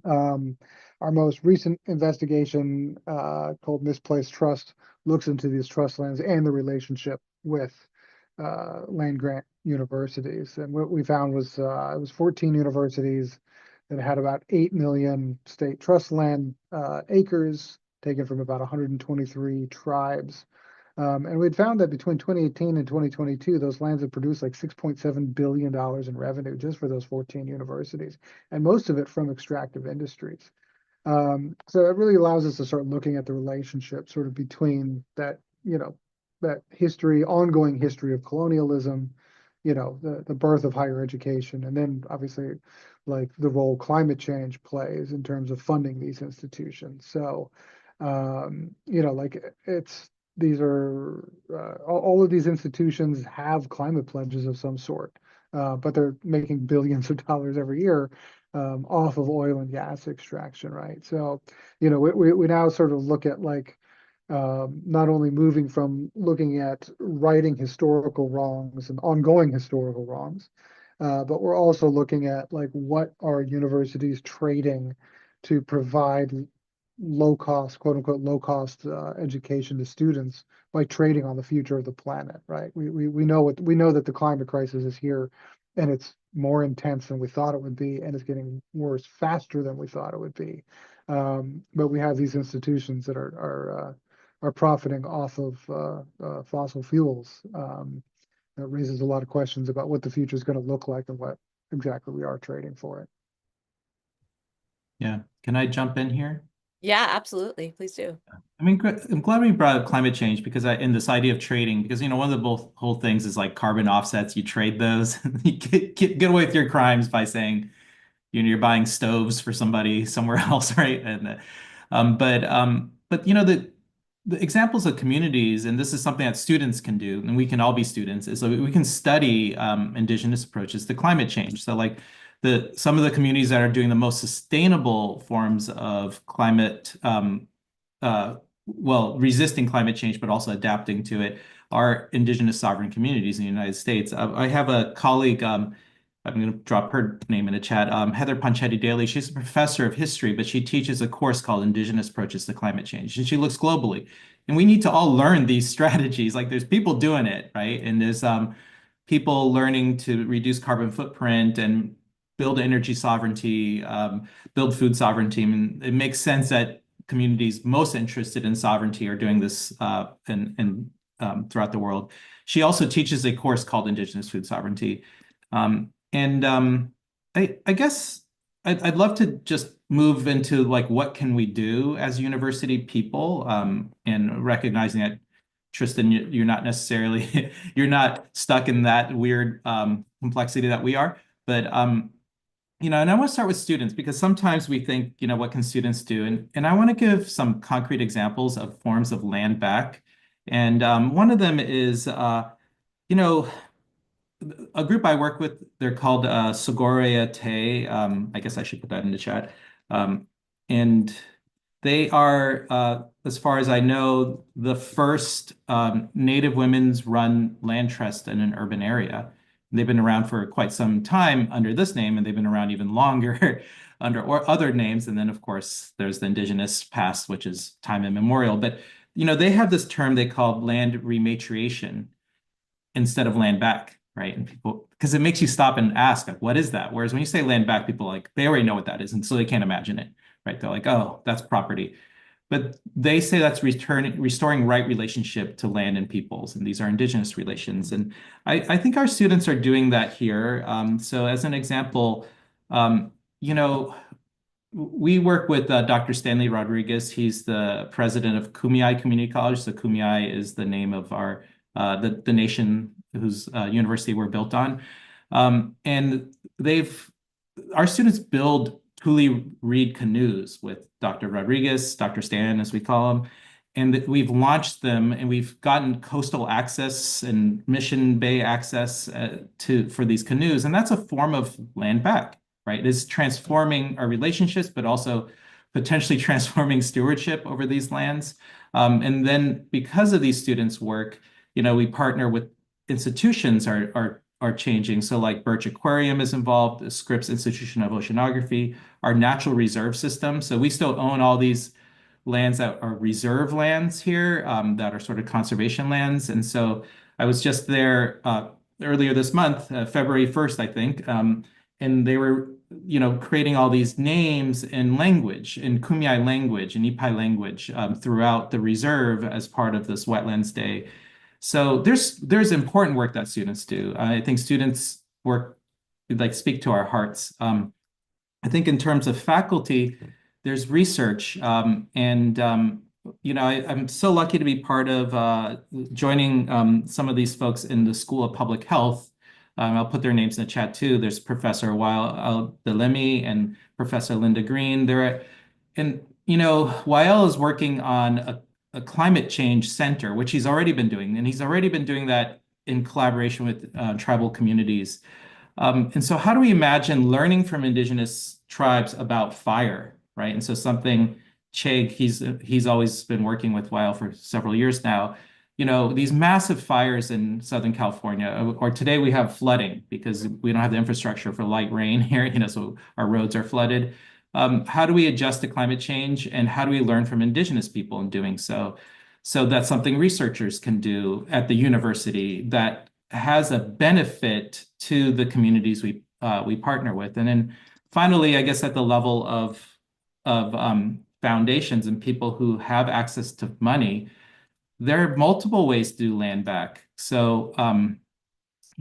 Our most recent investigation called Misplaced Trust looks into these trust lands and the relationship with land grant universities. And what we found was it was 14 universities that had about 8 million state trust land acres taken from about 123 tribes. And we'd found that between 2018 and 2022, those lands had produced like $6.7 billion in revenue just for those 14 universities, and most of it from extractive industries. So it really allows us to start looking at the relationship sort of between that, you know, that history, ongoing history of colonialism, you know, the birth of higher education, and then obviously like the role climate change plays in terms of funding these institutions. So, you know, like these are all of these institutions have climate pledges of some sort, but they're making billions of dollars every year off of oil and gas extraction, right? So, you know, we now sort of look at like not only moving from looking at righting historical wrongs and ongoing historical wrongs, but we're also looking at like what are universities trading to provide low cost, quote unquote, low cost education to students by trading on the future of the planet, right? We know that the climate crisis is here, and it's more intense than we thought it would be, and it's getting worse faster than we thought it would be. But we have these institutions that are profiting off of fossil fuels. That raises a lot of questions about what the future is going to look like and what exactly we are trading for it. Yeah. Can I jump in here? Yeah, absolutely. Please do. I mean, I'm glad we brought up climate change because in this idea of trading, because, you know, one of the whole things is like carbon offsets, you trade those, you get away with your crimes by saying, you know, you're buying stoves for somebody somewhere else, right? And but you know, the examples of communities, and this is something that students can do, and we can all be students, is so we can study indigenous approaches to climate change. So like some of the communities that are doing the most sustainable forms of climate well, resisting climate change, but also adapting to it, are indigenous sovereign communities in the United States. I have a colleague, I'm going to drop her name in the chat, Heather Ponchetti Daly. She's a professor of history, but she teaches a course called Indigenous Approaches to Climate Change, and she looks globally. And we need to all learn these strategies. Like there's people doing it, right? And there's people learning to reduce carbon footprint and build energy sovereignty, build food sovereignty. I mean, it makes sense that communities most interested in sovereignty are doing this throughout the world. She also teaches a course called Indigenous Food Sovereignty. I guess I'd love to just move into like what can we do as university people, and recognizing that, Tristan, you're not necessarily you're not stuck in that weird complexity that we are, but and I want to start with students because sometimes we think, what can students do? And I want to give some concrete examples of forms of land back. And one of them is, you know, a group I work with, they're called Sogorea Te. I guess I should put that in the chat. And they are, as far as I know, the first Native women's run land trust in an urban area. They've been around for quite some time under this name, and they've been around even longer under or other names. And then, of course, there's the Indigenous past, which is time immemorial. But, they have this term they call land rematriation instead of land back, right? And people, because it makes you stop and ask, like, what is that? Whereas when you say land back, people like, they already know what that is. And so they can't imagine it, right? They're like, oh, that's property. But they say that's restoring right relationship to land and peoples. And these are indigenous relations. And I think our students are doing that here. So as an example, we work with Dr. Stanley Rodriguez. He's the president of Kumeyaay Community College. So Kumeyaay is the name of our the nation whose university we're built on. And our students build Tule Reed canoes with Dr. Rodriguez, Dr. Stan, as we call him. And we've launched them and we've gotten coastal access and Mission Bay access for these canoes. And that's a form of land back, right? It is transforming our relationships, but also potentially transforming stewardship over these lands. And then because of these students' work, we partner with institutions are changing. So like Birch Aquarium is involved, the Scripps Institution of Oceanography, our natural reserve system. So we still own all these lands that are reserve lands here, that are sort of conservation lands. And so I was just there earlier this month, February 1st, I think, and they were, creating all these names in language, in Kumeyaay language, and Ipai language, throughout the reserve as part of this Wetlands Day. So there's important work that students do. I think students work, speak to our hearts. I think in terms of faculty, there's research, and I'm so lucky to be part of joining some of these folks in the School of Public Health. I'll put their names in the chat too. There's Professor Wael Delemi and Professor Linda Green. Wael is working on a climate change center, which he's already been doing, and he's already been doing that in collaboration with tribal communities. And so how do we imagine learning from indigenous tribes about fire, right? And so something Cheg, he's always been working with Wael for several years now. These massive fires in Southern California, or today we have flooding because we don't have the infrastructure for light rain here, so our roads are flooded. How do we adjust to climate change, and how do we learn from indigenous people in doing so? So that's something researchers can do at the university that has a benefit to the communities we partner with. And then finally, I guess at the level of foundations and people who have access to money, there are multiple ways to do land back. So, I'm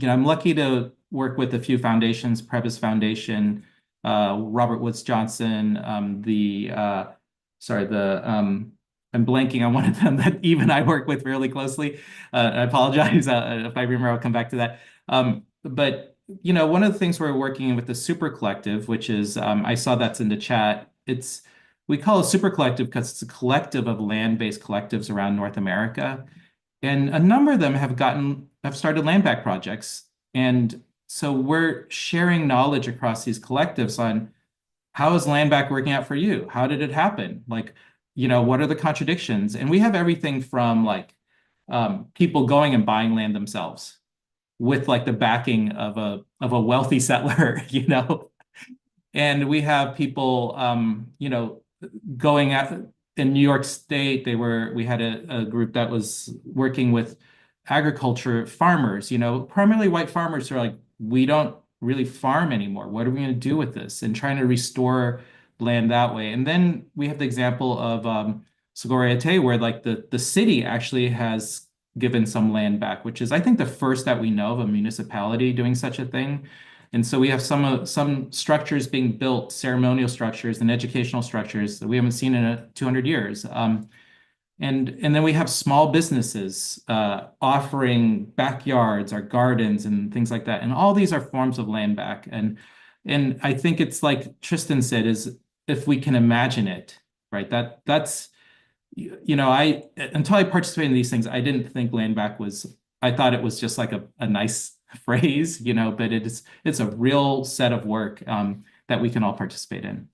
lucky to work with a few foundations, Previs Foundation, Robert Woods Johnson, I'm blanking on one of them that even I work with really closely. I apologize if I remember, I'll come back to that. But one of the things we're working with the Super Collective, which is, I saw that's in the chat. We call it Super Collective because it's a collective of land-based collectives around North America. And a number of them have started land back projects. And so we're sharing knowledge across these collectives on how is land back working out for you? How did it happen? What are the contradictions? And we have everything from people going and buying land themselves with the backing of a wealthy settler, And we have people, going out in New York State. We had a group that was working with agriculture farmers, primarily white farmers who are like, we don't really farm anymore. What are we going to do with this? And trying to restore land that way. And then we have the example of Sogorea Te, where the city actually has given some land back, which is, I think, the first that we know of a municipality doing such a thing. And so we have some structures being built, ceremonial structures and educational structures that we haven't seen in 200 years. And then we have small businesses offering backyards or gardens and things like that. And all these are forms of land back. And And I think it's like Tristan said, is if we can imagine it, right? That's, I, until I participated in these things, I didn't think land back was, I thought it was just like a nice phrase, but it's a real set of work that we can all participate in.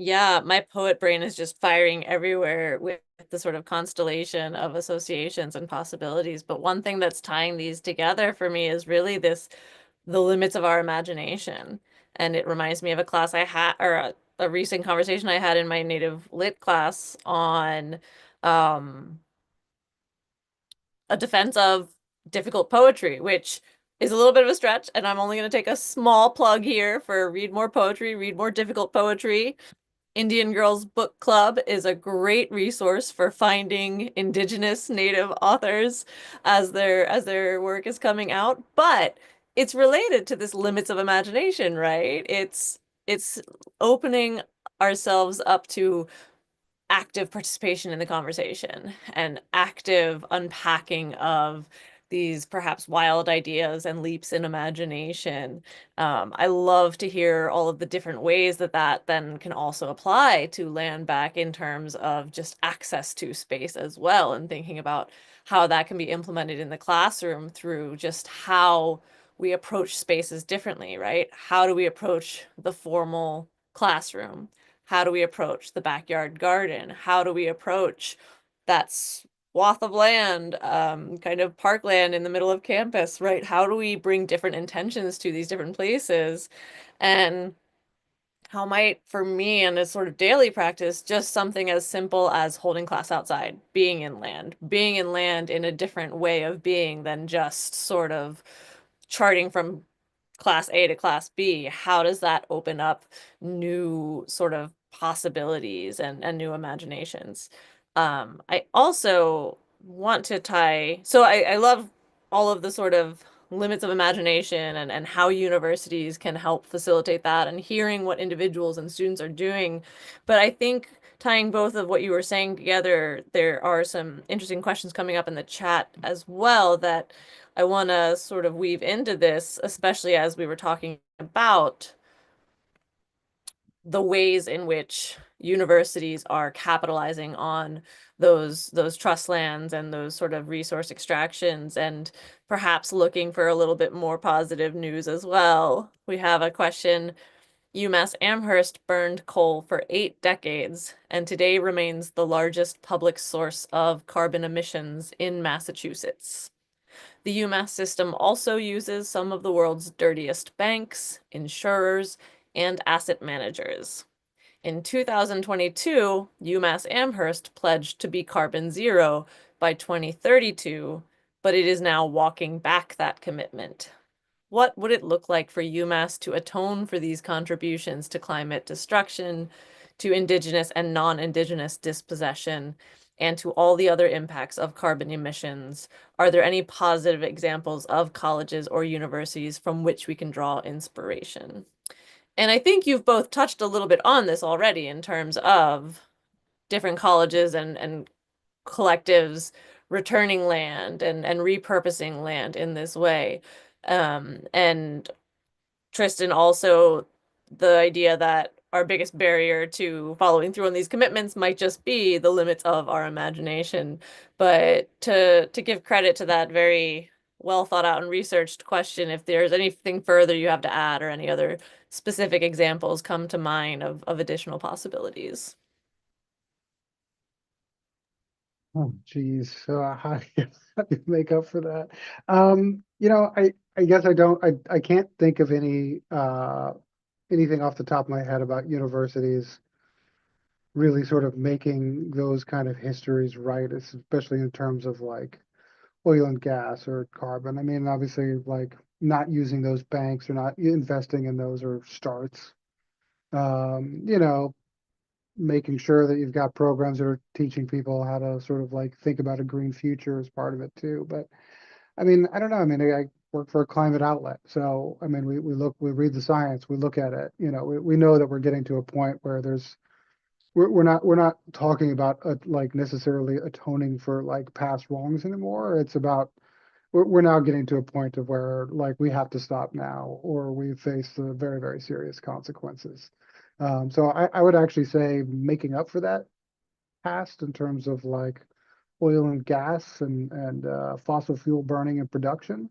Yeah, my poet brain is just firing everywhere with the sort of constellation of associations and possibilities. But one thing that's tying these together for me is really the limits of our imagination. And it reminds me of a class I had, or a recent conversation I had in my native lit class on um, a defense of difficult poetry, which is a little bit of a stretch. And I'm only going to take a small plug here for read more poetry, read more difficult poetry. Indian Girls Book Club is a great resource for finding Indigenous Native authors as their work is coming out, but it's related to this limits of imagination, right? It's opening ourselves up to active participation in the conversation and active unpacking of these perhaps wild ideas and leaps in imagination. I love to hear all of the different ways that that then can also apply to land back in terms of just access to space as well, and thinking about how that can be implemented in the classroom through just how we approach spaces differently, right? How do we approach the formal classroom? How do we approach the backyard garden? How do we approach that swath of land, kind of parkland in the middle of campus, right? How do we bring different intentions to these different places? And how might, for me, and as sort of daily practice, just something as simple as holding class outside, being in land in a different way of being than just sort of charting from class A to class B, how does that open up new sort of possibilities and new imaginations? I also want to tie, so I love all of the sort of limits of imagination and how universities can help facilitate that and hearing what individuals and students are doing. But I think tying both of what you were saying together, there are some interesting questions coming up in the chat as well that I want to sort of weave into this, especially as we were talking about the ways in which universities are capitalizing on those trust lands and those sort of resource extractions, and perhaps looking for a little bit more positive news as well. We have a question. UMass Amherst burned coal for 8 decades and today remains the largest public source of carbon emissions in Massachusetts. The UMass system also uses some of the world's dirtiest banks, insurers, and asset managers. In 2022, UMass Amherst pledged to be carbon zero by 2032, but it is now walking back that commitment. What would it look like for UMass to atone for these contributions to climate destruction, to Indigenous and non-Indigenous dispossession, and to all the other impacts of carbon emissions? Are there any positive examples of colleges or universities from which we can draw inspiration? And I think you've both touched a little bit on this already in terms of different colleges and collectives returning land and repurposing land in this way. And Tristan, also the idea that our biggest barrier to following through on these commitments might just be the limits of our imagination. But to give credit to that very well thought out and researched question, if there's anything further you have to add or any other specific examples come to mind of additional possibilities. Oh, geez. So how do you make up for that? I guess I can't think of anything off the top of my head about universities really sort of making those kind of histories right, especially in terms of like oil and gas or carbon. I mean, obviously, like not using those banks or not investing in those are starts. Um, you know, Making sure that you've got programs that are teaching people how to sort of like think about a green future as part of it too. But I mean, I don't know. I mean, I work for a climate outlet. So, I mean, we read the science, we look at it, we know that we're getting to a point where we're not talking about like necessarily atoning for like past wrongs anymore. It's about we're now getting to a point of where like we have to stop now, or we face the very, very serious consequences. So I would actually say making up for that past in terms of like oil and gas and fossil fuel burning and production.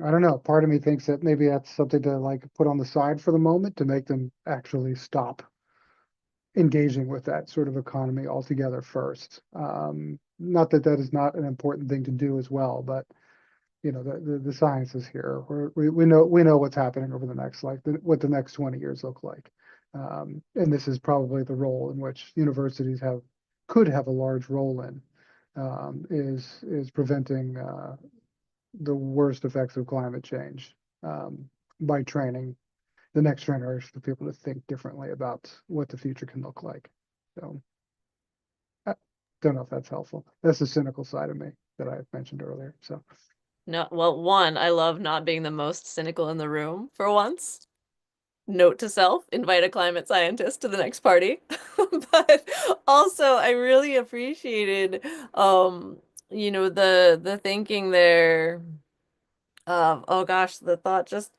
I don't know. Part of me thinks that maybe that's something to like put on the side for the moment to make them actually stop engaging with that sort of economy altogether first. Not that that is not an important thing to do as well, but you know, the science is here. We know what's happening over the next like what the next 20 years look like. And this is probably the role in which universities could have a large role in, is preventing the worst effects of climate change, by training the next generation of people to think differently about what the future can look like. So I don't know if that's helpful. That's the cynical side of me that I mentioned earlier. So No, well, one, I love not being the most cynical in the room for once. Note to self, invite a climate scientist to the next party. But also I really appreciated the thinking there of, oh gosh, the thought just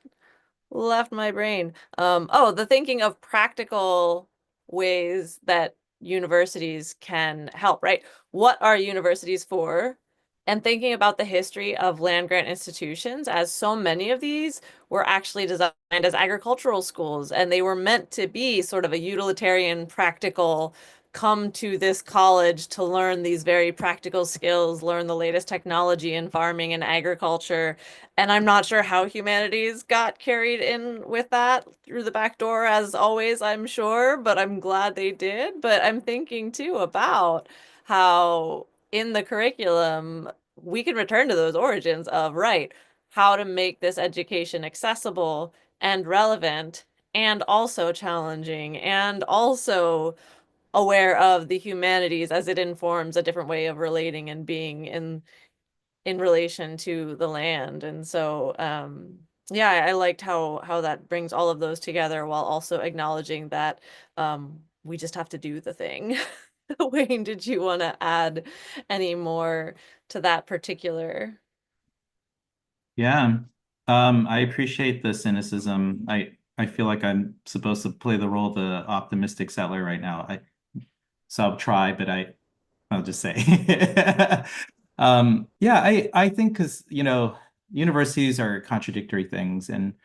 left my brain. The thinking of practical ways that universities can help, right? What are universities for? And thinking about the history of land grant institutions, as so many of these were actually designed as agricultural schools, and they were meant to be sort of a utilitarian, practical, come to this college to learn these very practical skills, learn the latest technology in farming and agriculture. And I'm not sure how humanities got carried in with that through the back door, as always, I'm sure, but I'm glad they did. But I'm thinking too about how in the curriculum we can return to those origins of, right, how to make this education accessible and relevant and also challenging and also aware of the humanities as it informs a different way of relating and being in relation to the land. And so yeah, I liked how that brings all of those together while also acknowledging that we just have to do the thing. Wayne, did you want to add any more to that particular? Yeah. I appreciate the cynicism. I feel like I'm supposed to play the role of the optimistic settler right now. So I'll try, but I'll just say. Yeah, I think because, universities are contradictory things, and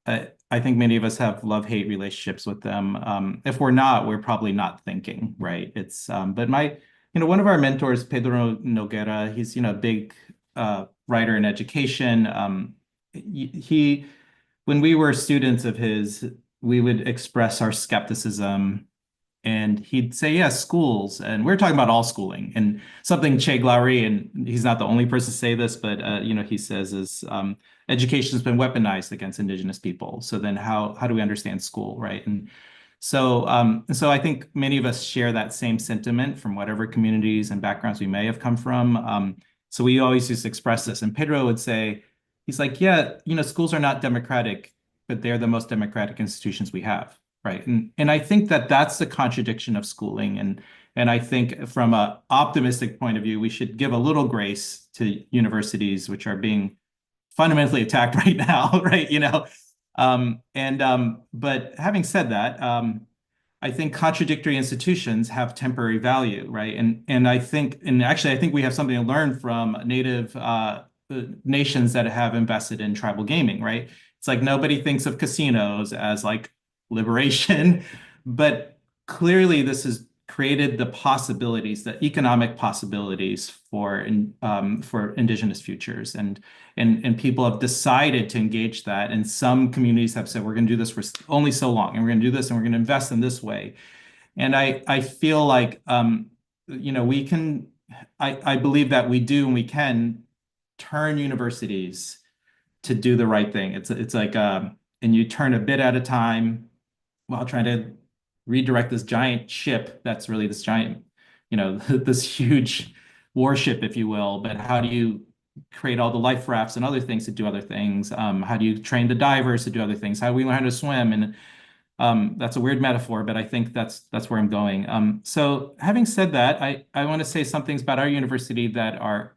I think many of us have love-hate relationships with them. If we're not, we're probably not thinking, right? But one of our mentors, Pedro Noguera, he's, a big writer in education. When we were students of his, we would express our skepticism, and he'd say, yes, schools. And we're talking about all schooling. And something Che Glowry, and he's not the only person to say this, but he says is education has been weaponized against Indigenous people. So then how do we understand school, right? And so I think many of us share that same sentiment from whatever communities and backgrounds we may have come from. So we always just express this. And Pedro would say, he's like, yeah, schools are not democratic, but they're the most democratic institutions we have. Right. And I think that that's the contradiction of schooling. And I think from an optimistic point of view, we should give a little grace to universities, which are being fundamentally attacked right now, right? But having said that, I think contradictory institutions have temporary value, right? And I think we have something to learn from Native nations that have invested in tribal gaming, right? It's like nobody thinks of casinos as like liberation, but clearly this has created the possibilities, the economic possibilities for Indigenous futures, and people have decided to engage that. And some communities have said, we're going to do this for only so long, and we're going to do this, and we're going to invest in this way. And I feel like we can. I believe that we do and we can turn universities to do the right thing. It's like and you turn a bit at a time while trying to redirect this giant ship that's really this giant, this huge warship, if you will. But how do you create all the life rafts and other things to do other things? How do you train the divers to do other things? How do we learn how to swim? And that's a weird metaphor, but I think that's where I'm going. So having said that, I want to say some things about our university that are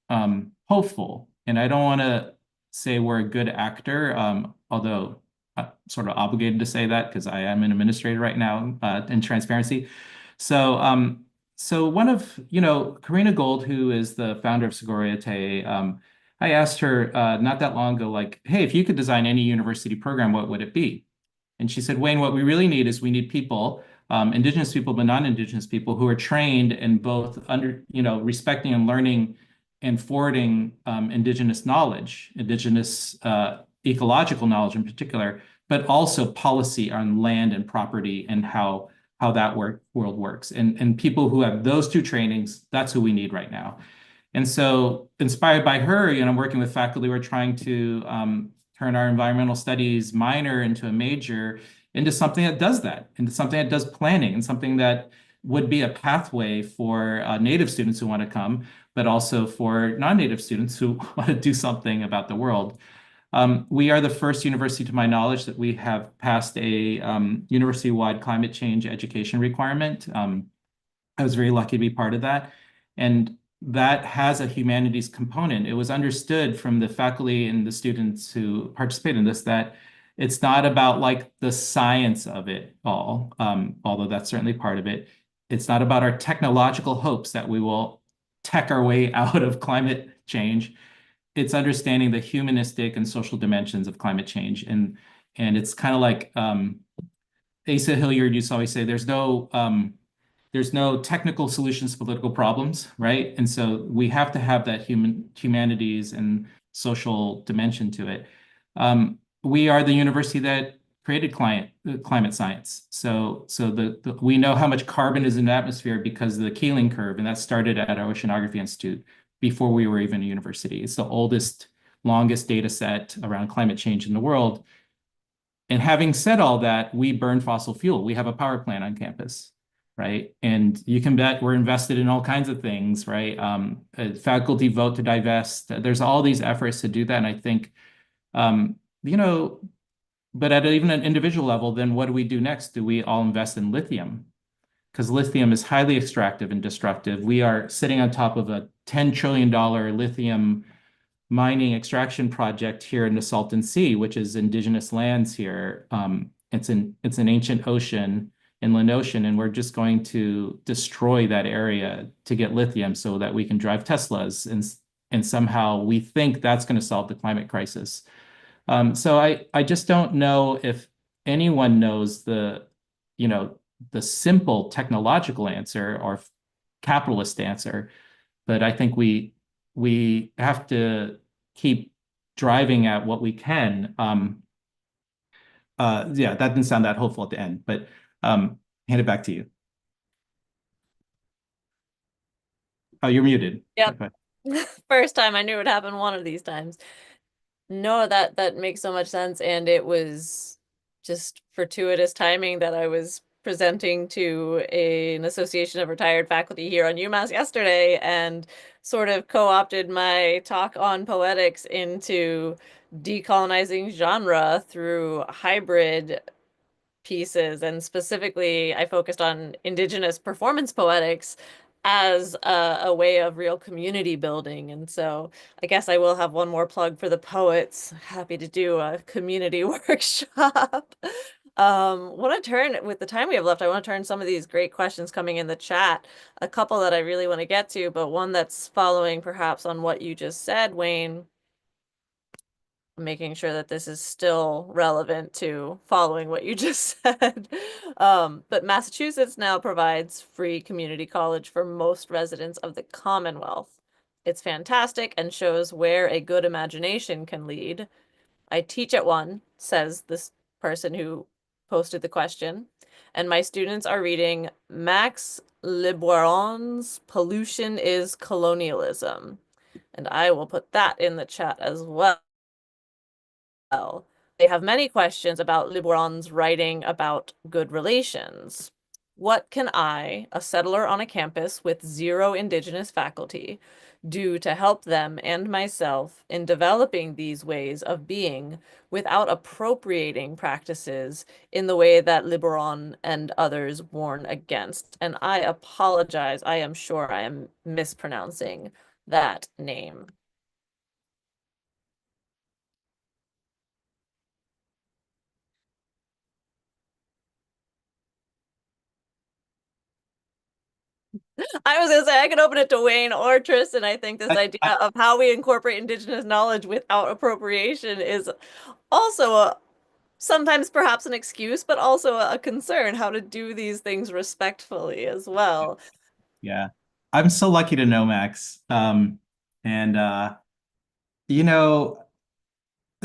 hopeful. And I don't want to say we're a good actor, although I'm sort of obligated to say that because I am an administrator right now in transparency. So, so one of, Karina Gold, who is the founder of Seguritate, I asked her not that long ago, like, hey, if you could design any university program, what would it be? And she said, Wayne, what we really need is we need people, Indigenous people, but non-Indigenous people who are trained in both respecting and learning and forwarding Indigenous knowledge, Indigenous ecological knowledge in particular, but also policy on land and property and how that world works. And people who have those two trainings, that's who we need right now. And so inspired by her, I'm working with faculty, we're trying to turn our environmental studies minor into a major, into something that does that, into something that does planning, and something that would be a pathway for Native students who want to come, but also for non-Native students who want to do something about the world. We are the first university, to my knowledge, that we have passed a university-wide climate change education requirement. I was very lucky to be part of that. And that has a humanities component. It was understood from the faculty and the students who participate in this that it's not about like the science of it all, although that's certainly part of it. It's not about our technological hopes that we will tech our way out of climate change. It's understanding the humanistic and social dimensions of climate change. And it's kind of like Asa Hilliard used to always say, there's no technical solutions to political problems, right? And so we have to have that humanities and social dimension to it. We are the university that created climate science. So we know how much carbon is in the atmosphere because of the Keeling curve, and that started at our Oceanography Institute before we were even a university. It's the oldest, longest data set around climate change in the world. And having said all that, we burn fossil fuel. We have a power plant on campus, right? And you can bet we're invested in all kinds of things, right? Faculty vote to divest. There's all these efforts to do that. And I think, but at even an individual level, then what do we do next? Do we all invest in lithium? Because lithium is highly extractive and destructive. We are sitting on top of a $10 trillion lithium mining extraction project here in the Salton Sea, which is indigenous lands here. It's an ancient ocean, inland ocean, and we're just going to destroy that area to get lithium so that we can drive Teslas, and somehow we think that's going to solve the climate crisis. So I just don't know if anyone knows the simple technological answer or capitalist answer, but I think we have to keep driving at what we can. Yeah, that didn't sound that hopeful at the end, but hand it back to you. Oh, you're muted. Yep. Okay. First time I knew it happened one of these times. No, that makes so much sense. And it was just fortuitous timing that I was presenting to an association of retired faculty here on UMass yesterday and sort of co-opted my talk on poetics into decolonizing genre through hybrid pieces. And specifically, I focused on Indigenous performance poetics as a way of real community building. And so I guess I will have one more plug for the poets. Happy to do a community workshop. Want to turn, with the time we have left, I want to turn some of these great questions coming in the chat. A couple that I really want to get to, but one that's following perhaps on what you just said, Wayne, making sure that this is still relevant to following what you just said. But Massachusetts now provides free community college for most residents of the Commonwealth. It's fantastic and shows where a good imagination can lead. I teach at one, says this person who posted the question, and my students are reading Max Liboiron's Pollution is Colonialism. And I will put that in the chat as well. They have many questions about Liboiron's writing about good relations. What can I, a settler on a campus with 0 Indigenous faculty, do to help them and myself in developing these ways of being without appropriating practices in the way that Liboiron and others warn against? And I apologize, I am sure I am mispronouncing that name. I was gonna say I can open it to Wayne or Tristan. I think this idea of how we incorporate Indigenous knowledge without appropriation is also sometimes perhaps an excuse, but also a concern, how to do these things respectfully as well. Yeah. I'm so lucky to know Max. And you know,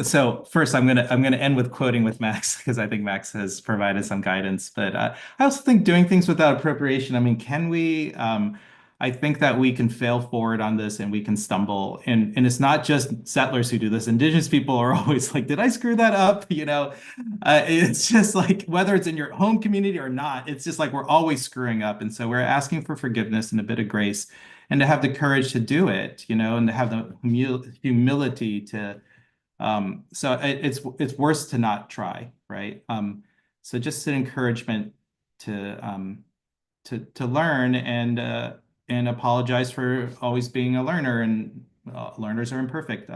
so first I'm gonna end with quoting with Max because I think Max has provided some guidance. But I also think doing things without appropriation, I mean, can we? I think that we can fail forward on this and we can stumble. And it's not just settlers who do this. Indigenous people are always like, did I screw that up? It's just like whether it's in your home community or not, it's just like we're always screwing up. And so we're asking for forgiveness and a bit of grace and to have the courage to do it, and to have the humility to so it's worse to not try, right? So just an encouragement to to learn and apologize for always being a learner, and learners are imperfect.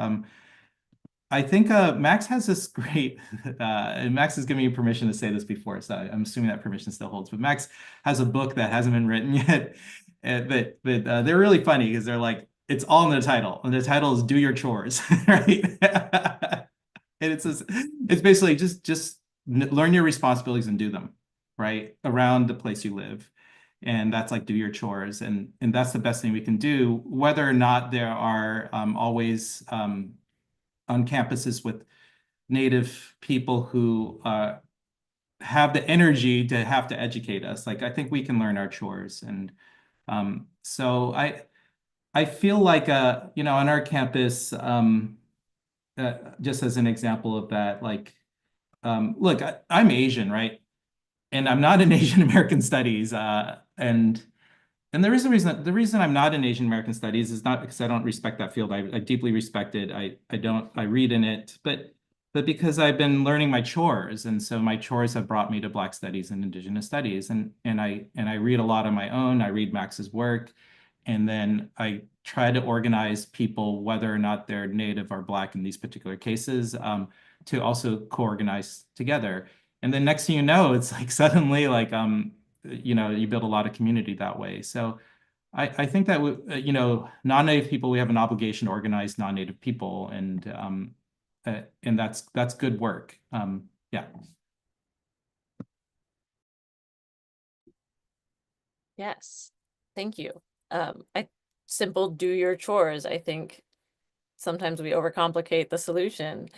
I think Max has this great, and Max has given me permission to say this before, so I'm assuming that permission still holds. But Max has a book that hasn't been written yet, but they're really funny because they're like, it's all in the title, and the title is "Do Your Chores," right? And it's basically just learn your responsibilities and do them, right? Around the place you live. And that's like do your chores. And that's the best thing we can do, whether or not there are always on campuses with Native people who have the energy to have to educate us. Like I think we can learn our chores. And so I feel like on our campus, just as an example of that, like look, I'm Asian, right? And I'm not in Asian American studies. And the reason I'm not in Asian American studies is not because I don't respect that field. I deeply respect it. I read in it, but because I've been learning my chores. And so my chores have brought me to Black studies and Indigenous studies. And I read a lot on my own. I read Max's work. And then I try to organize people, whether or not they're Native or Black in these particular cases, to also co-organize together. And then next thing you know, it's like suddenly like you build a lot of community that way. So I think that non-native people, we have an obligation to organize non-native people, and that's good work. Yeah. Yes, thank you. Simple do your chores. I think sometimes we overcomplicate the solution.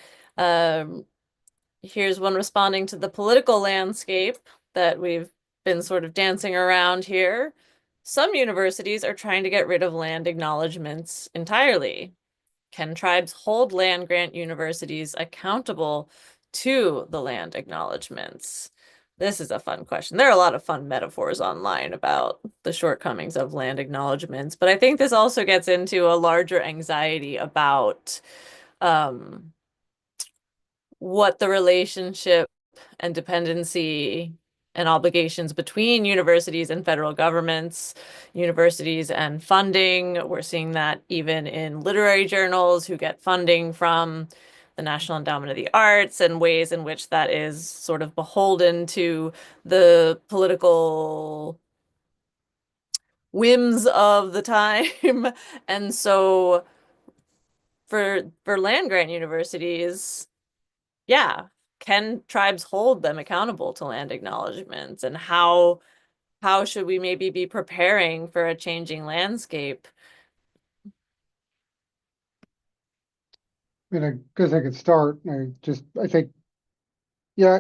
Here's one responding to the political landscape that we've been sort of dancing around here. Some universities are trying to get rid of land acknowledgements entirely. Can tribes hold land-grant universities accountable to the land acknowledgements? This is a fun question. There are a lot of fun metaphors online about the shortcomings of land acknowledgements, but I think this also gets into a larger anxiety about what the relationship and dependency and obligations between universities and federal governments, universities and funding. We're seeing that even in literary journals who get funding from the National Endowment of the Arts, and ways in which that is sort of beholden to the political whims of the time. And so for land grant universities, yeah, can tribes hold them accountable to land acknowledgements? And how should we maybe be preparing for a changing landscape? I mean, I guess I could start. I think, yeah,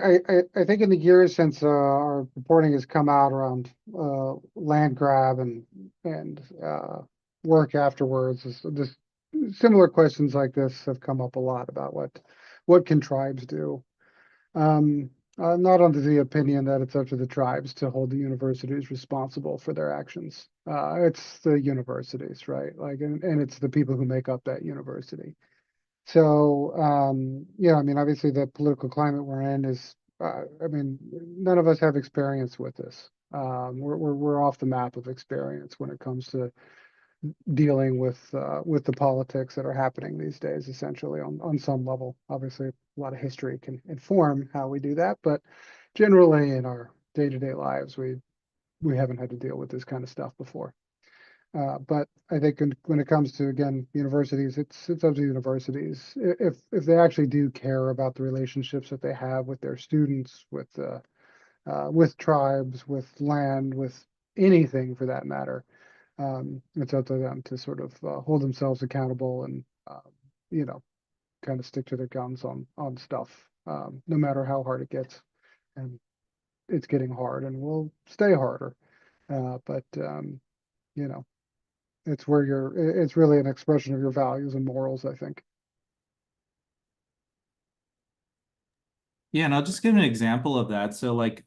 I think in the years since our reporting has come out around land grab and work afterwards, this similar questions like this have come up a lot about what can tribes do. Not under the opinion that it's up to the tribes to hold the universities responsible for their actions. It's the universities, right? Like, and it's the people who make up that university. So, I mean, obviously the political climate we're in is, I mean, none of us have experience with this. We're off the map of experience when it comes to dealing with the politics that are happening these days, essentially on some level. Obviously, a lot of history can inform how we do that, but generally in our day-to-day lives, we haven't had to deal with this kind of stuff before. But I think when it comes to, again, universities, it's up to universities. If they actually do care about the relationships that they have with their students, with tribes, with land, with anything for that matter, it's up to them to sort of hold themselves accountable and, you know, kind of stick to their guns on stuff, no matter how hard it gets. And it's getting hard and will stay harder. But you know, it's really an expression of your values and morals, I think. Yeah, and I'll just give an example of that. So like,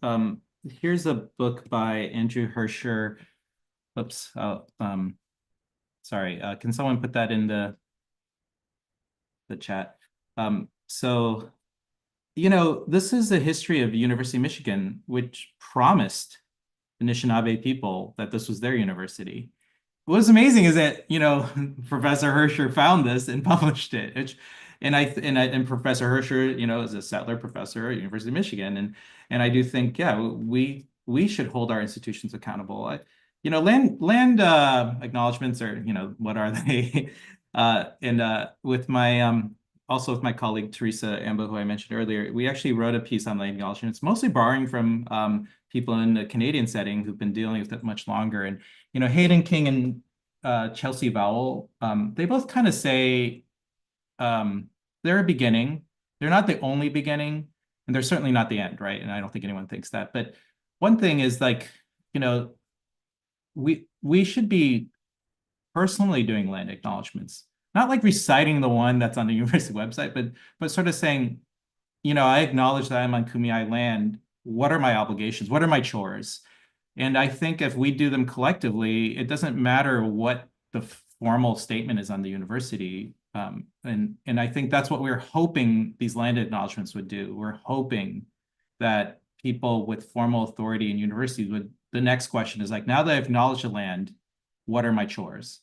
here's a book by Andrew Hersher. Oops. Sorry. Can someone put that in the chat? So, you know, this is the history of University of Michigan, which promised the Anishinaabe people that this was their university. What's amazing is that, you know, Professor Hersher found this and published it. And Professor Hersher, you know, is a settler professor at University of Michigan, and I do think, yeah, we should hold our institutions accountable. You know, land acknowledgements are, you know, what are they? And with my also with my colleague Teresa Ambo, who I mentioned earlier, we actually wrote a piece on land acknowledgements, mostly borrowing from people in the Canadian setting who've been dealing with it much longer. And you know, Hayden King and Chelsea Vowell, they both kind of say they're a beginning. They're not the only beginning, and they're certainly not the end, right? And I don't think anyone thinks that. But one thing is, like, you know, we should be personally doing land acknowledgements, not like reciting the one that's on the university website, but sort of saying, you know, I acknowledge that I'm on Kumeyaay land. What are my obligations? What are my chores? And I think if we do them collectively, it doesn't matter what the formal statement is on the university. And I think that's what we're hoping these land acknowledgements would do. We're hoping that people with formal authority in universities would, the next question is like, now that I've acknowledged the land, what are my chores,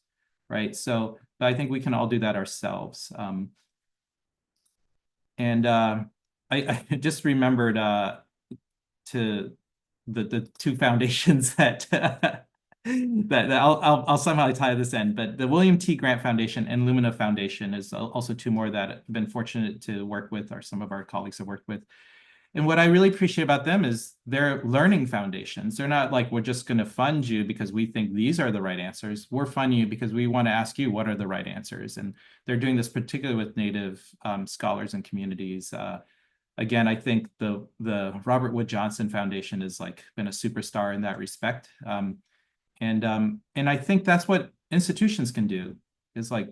right? So, but I think we can all do that ourselves. I just remembered to the two foundations that that I'll somehow tie this in, but the William T. Grant Foundation and Lumina Foundation is also two more that I've been fortunate to work with, or some of our colleagues have worked with. And what I really appreciate about them is they're learning foundations. They're not like, we're just going to fund you because we think these are the right answers. We're funding you because we want to ask you what are the right answers. And they're doing this particularly with Native scholars and communities. Again, I think the Robert Wood Johnson Foundation has like been a superstar in that respect. And I think that's what institutions can do, is like,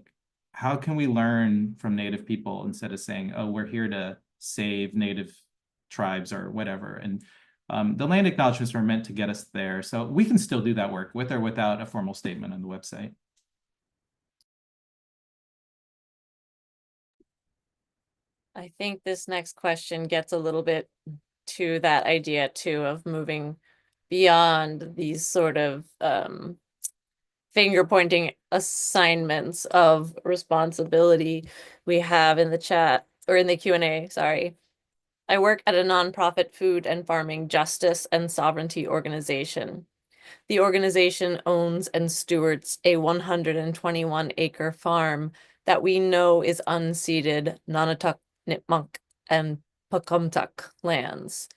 how can we learn from Native people instead of saying, oh, we're here to save Native tribes or whatever. And the land acknowledgements were meant to get us there. So we can still do that work with or without a formal statement on the website. I think this next question gets a little bit to that idea too of moving beyond these sort of finger pointing assignments of responsibility we have in the chat, or in the Q&A, sorry. I work at a nonprofit food and farming justice and sovereignty organization. The organization owns and stewards a 121-acre farm that we know is unceded Nonotuck, Nipmuc, and Pocumtuck lands.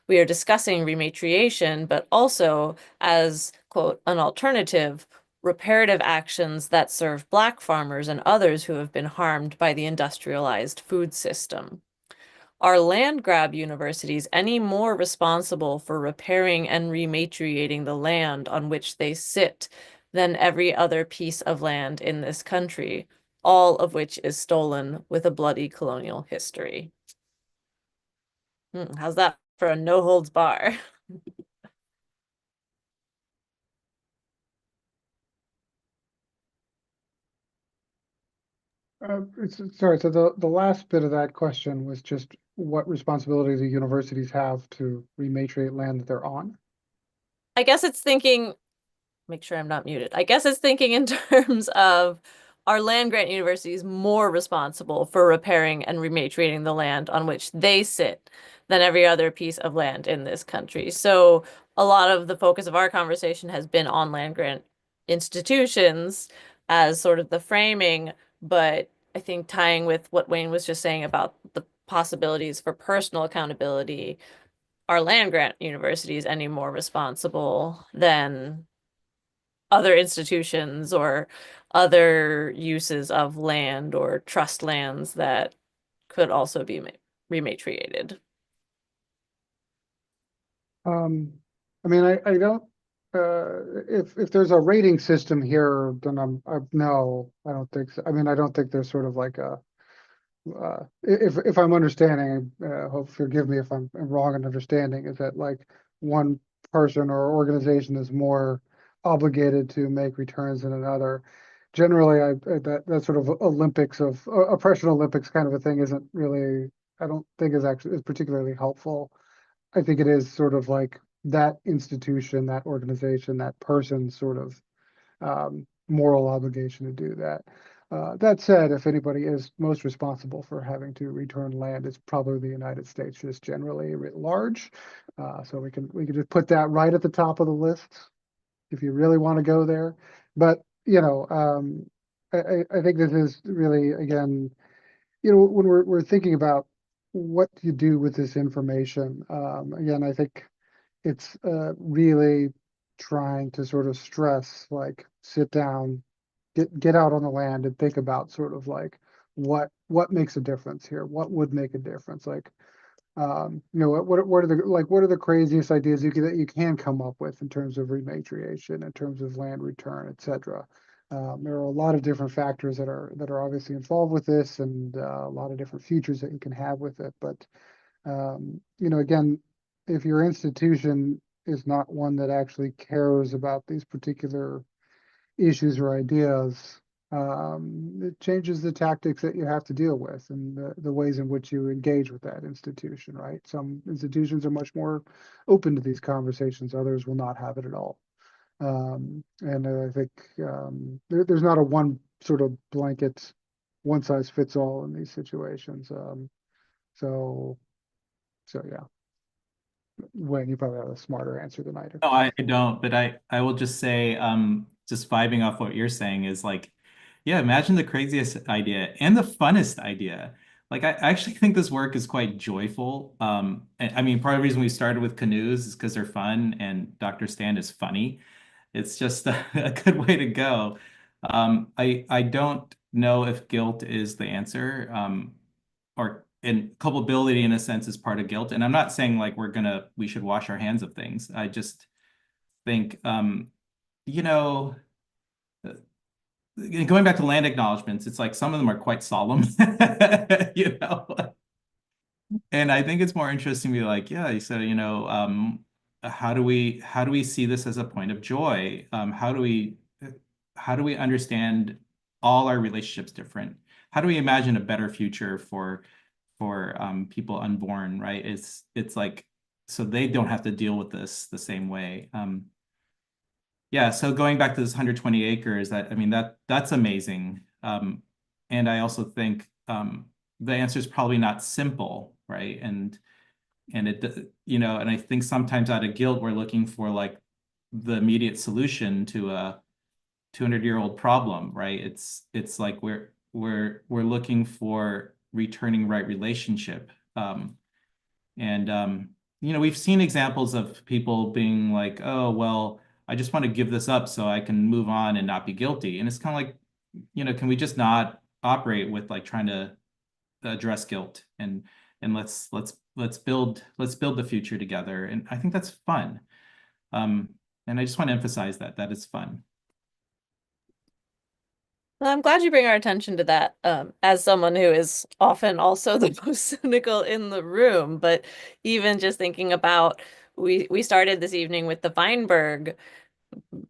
We are discussing rematriation, but also as, quote, an alternative, reparative actions that serve Black farmers and others who have been harmed by the industrialized food system. Are land grab universities any more responsible for repairing and rematriating the land on which they sit than every other piece of land in this country, all of which is stolen with a bloody colonial history? How's that for a no holds bar? Sorry, so the last bit of that question was just what responsibility do universities have to rematriate land that they're on? I guess it's thinking make sure I'm not muted. I guess it's thinking in terms of, are land-grant universities more responsible for repairing and rematriating the land on which they sit than every other piece of land in this country? So a lot of the focus of our conversation has been on land-grant institutions as sort of the framing, but I think tying with what Wayne was just saying about the possibilities for personal accountability, are land-grant universities any more responsible than other institutions or other uses of land or trust lands that could also be rematriated? I mean, I don't, if there's a rating system here, then no, I don't think so. I mean, I don't think there's sort of like a, if I'm understanding, hope forgive me if I'm wrong in understanding, is that like one person or organization is more obligated to make returns than another. Generally, that sort of Olympics of oppression Olympics kind of a thing isn't really, I don't think is particularly helpful. I think it is sort of like that institution, that organization, that person's sort of moral obligation to do that. That said, if anybody is most responsible for having to return land, it's probably the United States, just generally writ large. So we can just put that right at the top of the list if you really want to go there. But I think this is really, again, when we're thinking about what you do with this information, again, I think it's really trying to sort of stress, like, sit down, get out on the land and think about sort of like what makes a difference here, what would make a difference, like, what are the craziest ideas that you can come up with in terms of rematriation, in terms of land return, et cetera. There are a lot of different factors that are obviously involved with this, and a lot of different features that you can have with it. But again, if your institution is not one that actually cares about these particular issues or ideas, it changes the tactics that you have to deal with and the ways in which you engage with that institution, right? Some institutions are much more open to these conversations, others will not have it at all. And I think there's not a one sort of blanket, one size fits all in these situations. So yeah. Wayne, you probably have a smarter answer than I do. No, I don't, but I will just say, just vibing off what you're saying is like, yeah, imagine the craziest idea and the funnest idea. Like, I actually think this work is quite joyful. I mean, part of the reason we started with canoes is because they're fun and Dr. Stan is funny. It's just a good way to go. I don't know if guilt is the answer, or and culpability in a sense is part of guilt. And I'm not saying like we should wash our hands of things. I just think, you know, going back to land acknowledgements, it's like some of them are quite solemn, you know. And I think it's more interesting to be like, yeah, so how do we see this as a point of joy? How do we understand all our relationships different? How do we imagine a better future for people unborn, right? It's like, so they don't have to deal with this the same way. Yeah, so going back to this 120 acres, I mean that's amazing. And I also think the answer is probably not simple, right? And and I think sometimes out of guilt we're looking for like the immediate solution to a 200-year-old problem, right? It's like we're looking for returning right relationship. And we've seen examples of people being like, oh, well, I just want to give this up so I can move on and not be guilty. And it's kind of like, can we just not operate with like trying to address guilt and let's build the future together. And I think that's fun. And I just want to emphasize that is fun. Well, I'm glad you bring our attention to that, as someone who is often also the most cynical in the room. But even just thinking about, we started this evening with the Feinberg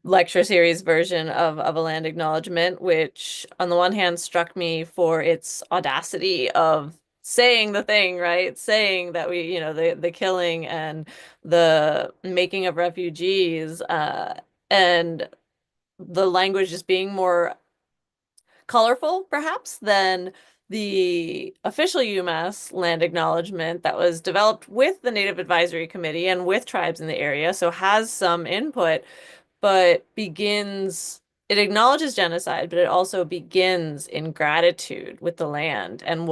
lecture series version of a land acknowledgement, which on the one hand struck me for its audacity of saying the thing, right? Saying that the killing and the making of refugees, and the language just being more colorful, perhaps, than the official UMass land acknowledgement that was developed with the Native Advisory Committee and with tribes in the area, so has some input, but it acknowledges genocide, but it also begins in gratitude with the land. And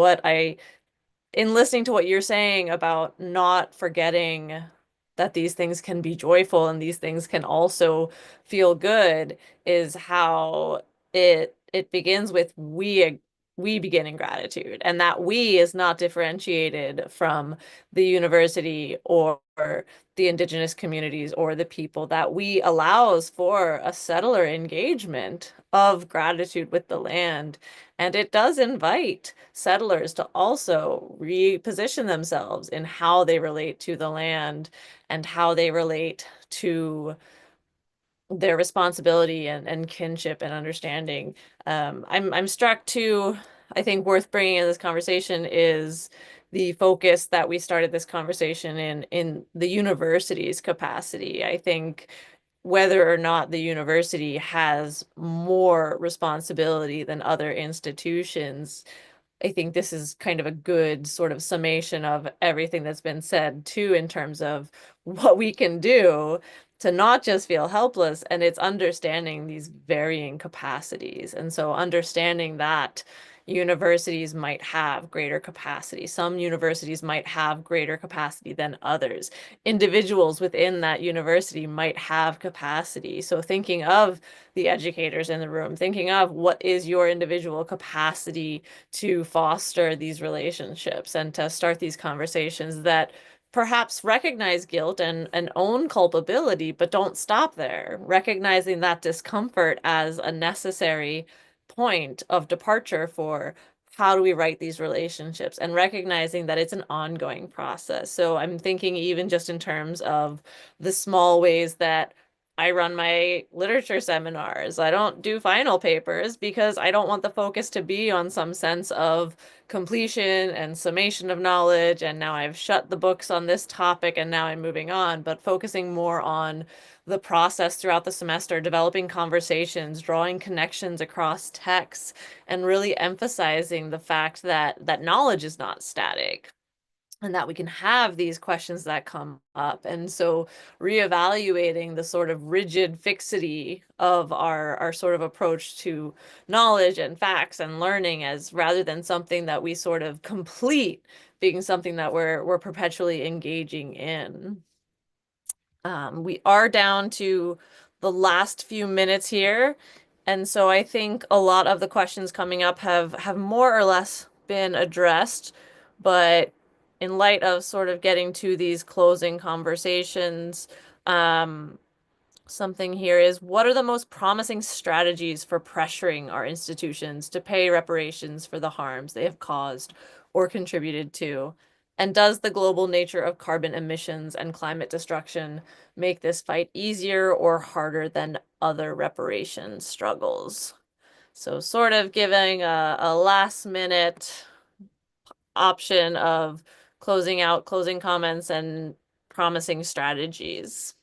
in listening to what you're saying about not forgetting that these things can be joyful and these things can also feel good, is how it begins with we begin in gratitude, and that we is not differentiated from the university or the indigenous communities or the people. That we allows for a settler engagement of gratitude with the land, and it does invite settlers to also reposition themselves in how they relate to the land and how they relate to their responsibility and kinship and understanding. I'm struck too, I think worth bringing in this conversation is the focus that we started this conversation in the university's capacity. I think whether or not the university has more responsibility than other institutions, I think this is kind of a good sort of summation of everything that's been said too, in terms of what we can do to not just feel helpless, and it's understanding these varying capacities. And so understanding that universities might have greater capacity. Some universities might have greater capacity than others. Individuals within that university might have capacity. So thinking of the educators in the room, thinking of what is your individual capacity to foster these relationships and to start these conversations that perhaps recognize guilt and own culpability, but don't stop there. Recognizing that discomfort as a necessary point of departure for how do we write these relationships, and recognizing that it's an ongoing process. So I'm thinking even just in terms of the small ways that I run my literature seminars. I don't do final papers because I don't want the focus to be on some sense of completion and summation of knowledge, and now I've shut the books on this topic and now I'm moving on, but focusing more on the process throughout the semester, developing conversations, drawing connections across texts, and really emphasizing the fact that knowledge is not static, and that we can have these questions that come up. And so reevaluating the sort of rigid fixity of our sort of approach to knowledge and facts and learning, as rather than something that we sort of complete, being something that we're perpetually engaging in. We are down to the last few minutes here. And so I think a lot of the questions coming up have more or less been addressed, but in light of sort of getting to these closing conversations, something here is, what are the most promising strategies for pressuring our institutions to pay reparations for the harms they have caused or contributed to? And does the global nature of carbon emissions and climate destruction make this fight easier or harder than other reparation struggles? So sort of giving a last minute option of closing out, closing comments, and promising strategies.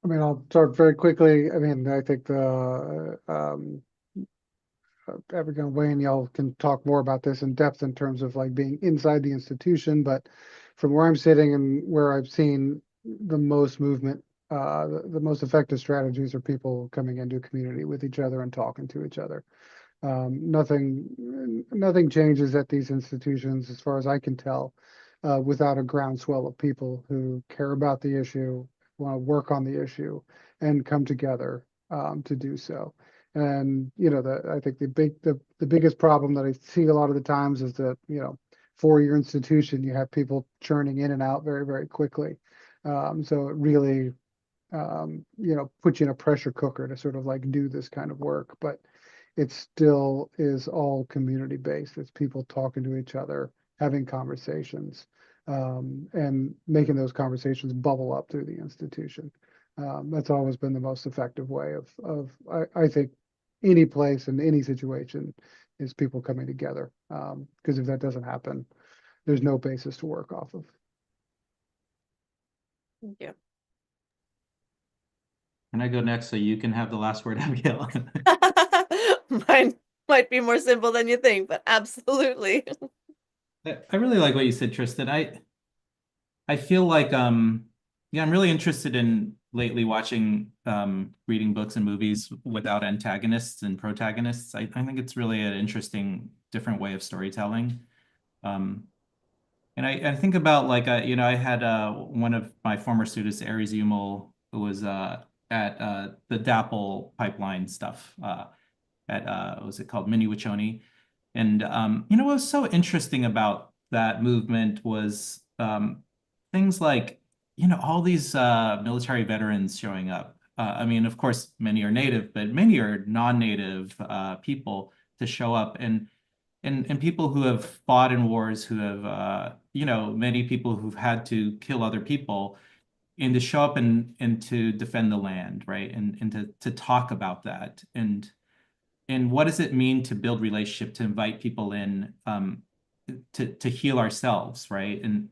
I mean, I'll start very quickly. I mean, I think Abigail and Wayne, y'all can talk more about this in depth in terms of like being inside the institution, but from where I'm sitting and where I've seen the most movement, the most effective strategies are people coming into community with each other and talking to each other. Nothing changes at these institutions, as far as I can tell, without a groundswell of people who care about the issue, want to work on the issue, and come together to do so. And I think the biggest problem that I see a lot of the times is that for your institution you have people churning in and out very, very quickly. So it really puts you in a pressure cooker to sort of like do this kind of work, but it still is all community based. It's people talking to each other, having conversations, and making those conversations bubble up through the institution. That's always been the most effective way I think, any place in any situation is people coming together. Because if that doesn't happen, there's no basis to work off of. Thank you. And I go next, so you can have the last word, Abigail. Mine might be more simple than you think, but absolutely. I really like what you said, Tristan. I feel like yeah, I'm really interested in lately watching reading books and movies without antagonists and protagonists. I think it's really an interesting, different way of storytelling. Um, and I think about like you know, I had one of my former students, Aries Umel, who was at the DAPL pipeline stuff at what was it called, Mini-Wachoni. And you know, what was so interesting about that movement was things like, you know, all these military veterans showing up. I mean, of course, many are native, but many are non-native people to show up, and people who have fought in wars, who have you know, many people who've had to kill other people, and to show up and to defend the land, right? And to talk about that. And what does it mean to build relationship, to invite people in, to heal ourselves, right? And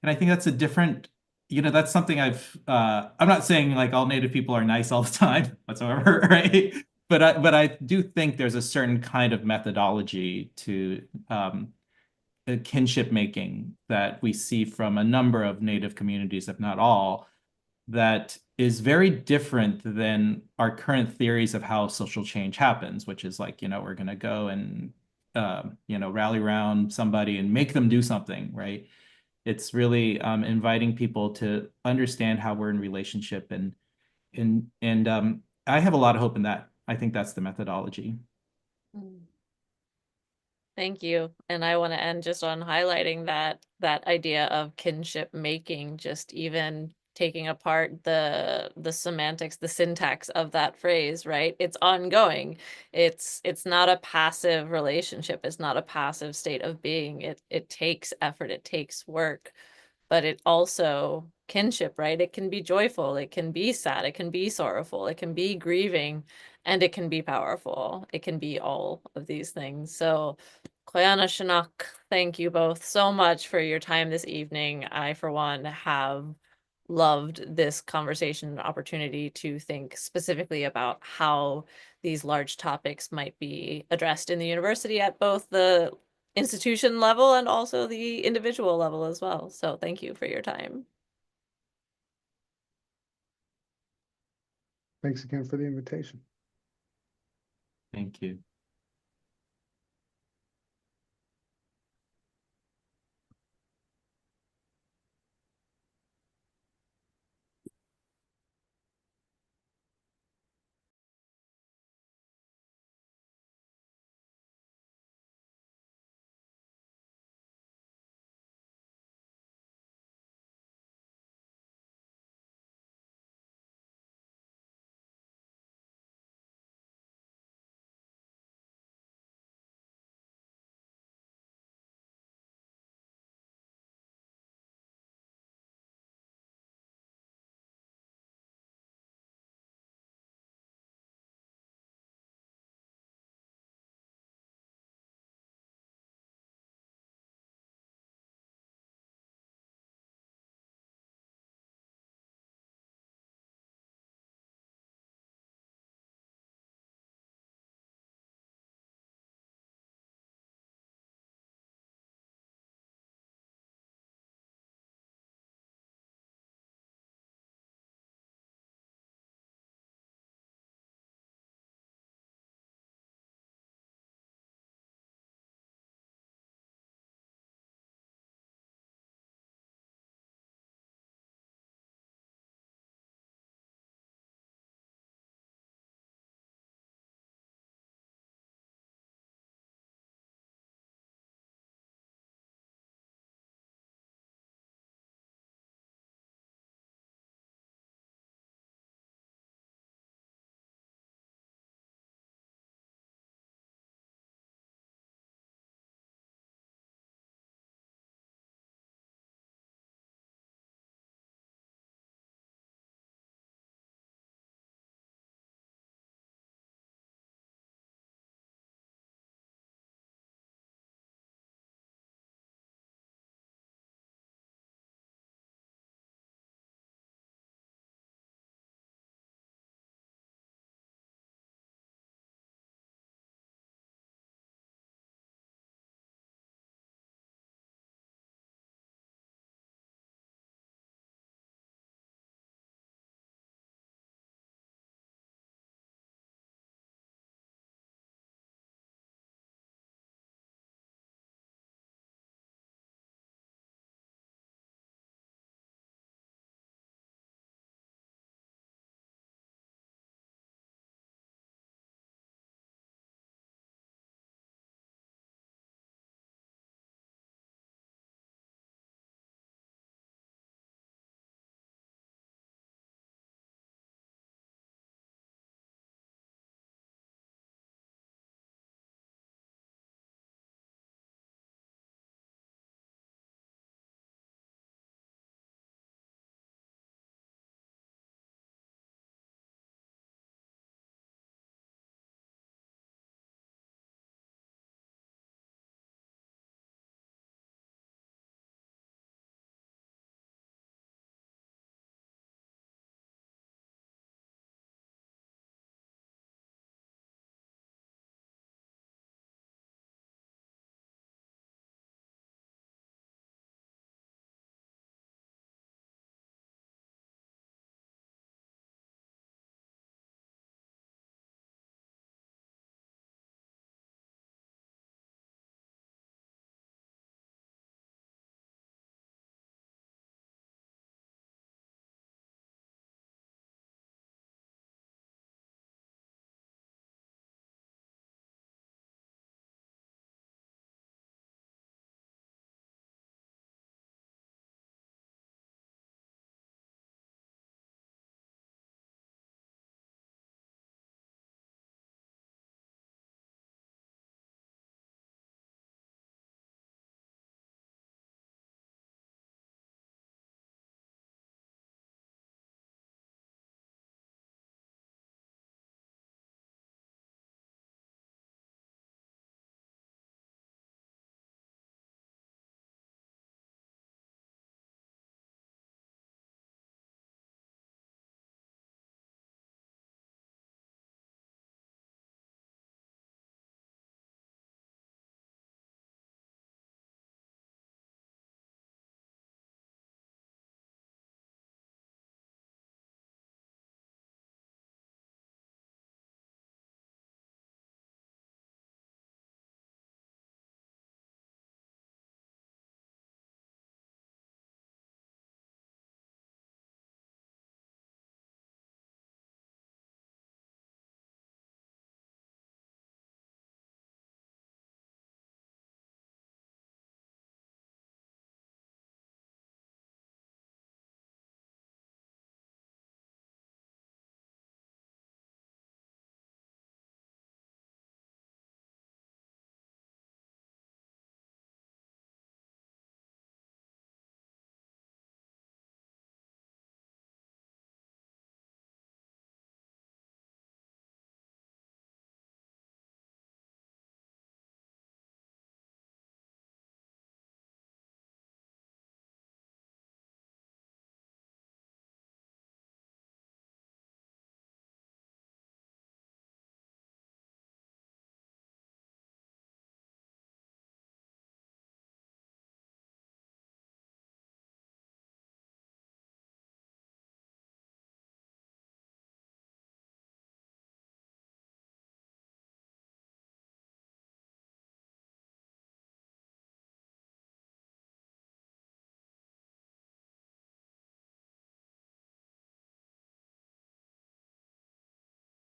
I think that's a different, you know, that's something I'm not saying like all Native people are nice all the time whatsoever, right? But I do think there's a certain kind of methodology to kinship making that we see from a number of Native communities, if not all, that is very different than our current theories of how social change happens, which is like, you know, we're going to go and, you know, rally around somebody and make them do something, right? It's really inviting people to understand how we're in relationship, and I have a lot of hope in that. I think that's the methodology. Thank you. And I want to end just on highlighting that idea of kinship making, just even taking apart the semantics, the syntax of that phrase, right? It's ongoing. It's not a passive relationship. It's not a passive state of being. It takes effort, it takes work, but it also kinship, right? It can be joyful, it can be sad, it can be sorrowful, it can be grieving, and it can be powerful. It can be all of these things. So Koyana Shinnok, thank you both so much for your time this evening. I, for one, have loved this conversation and opportunity to think specifically about how these large topics might be addressed in the university at both the institution level and also the individual level as well. So thank you for your time. Thanks again for the invitation. Thank you.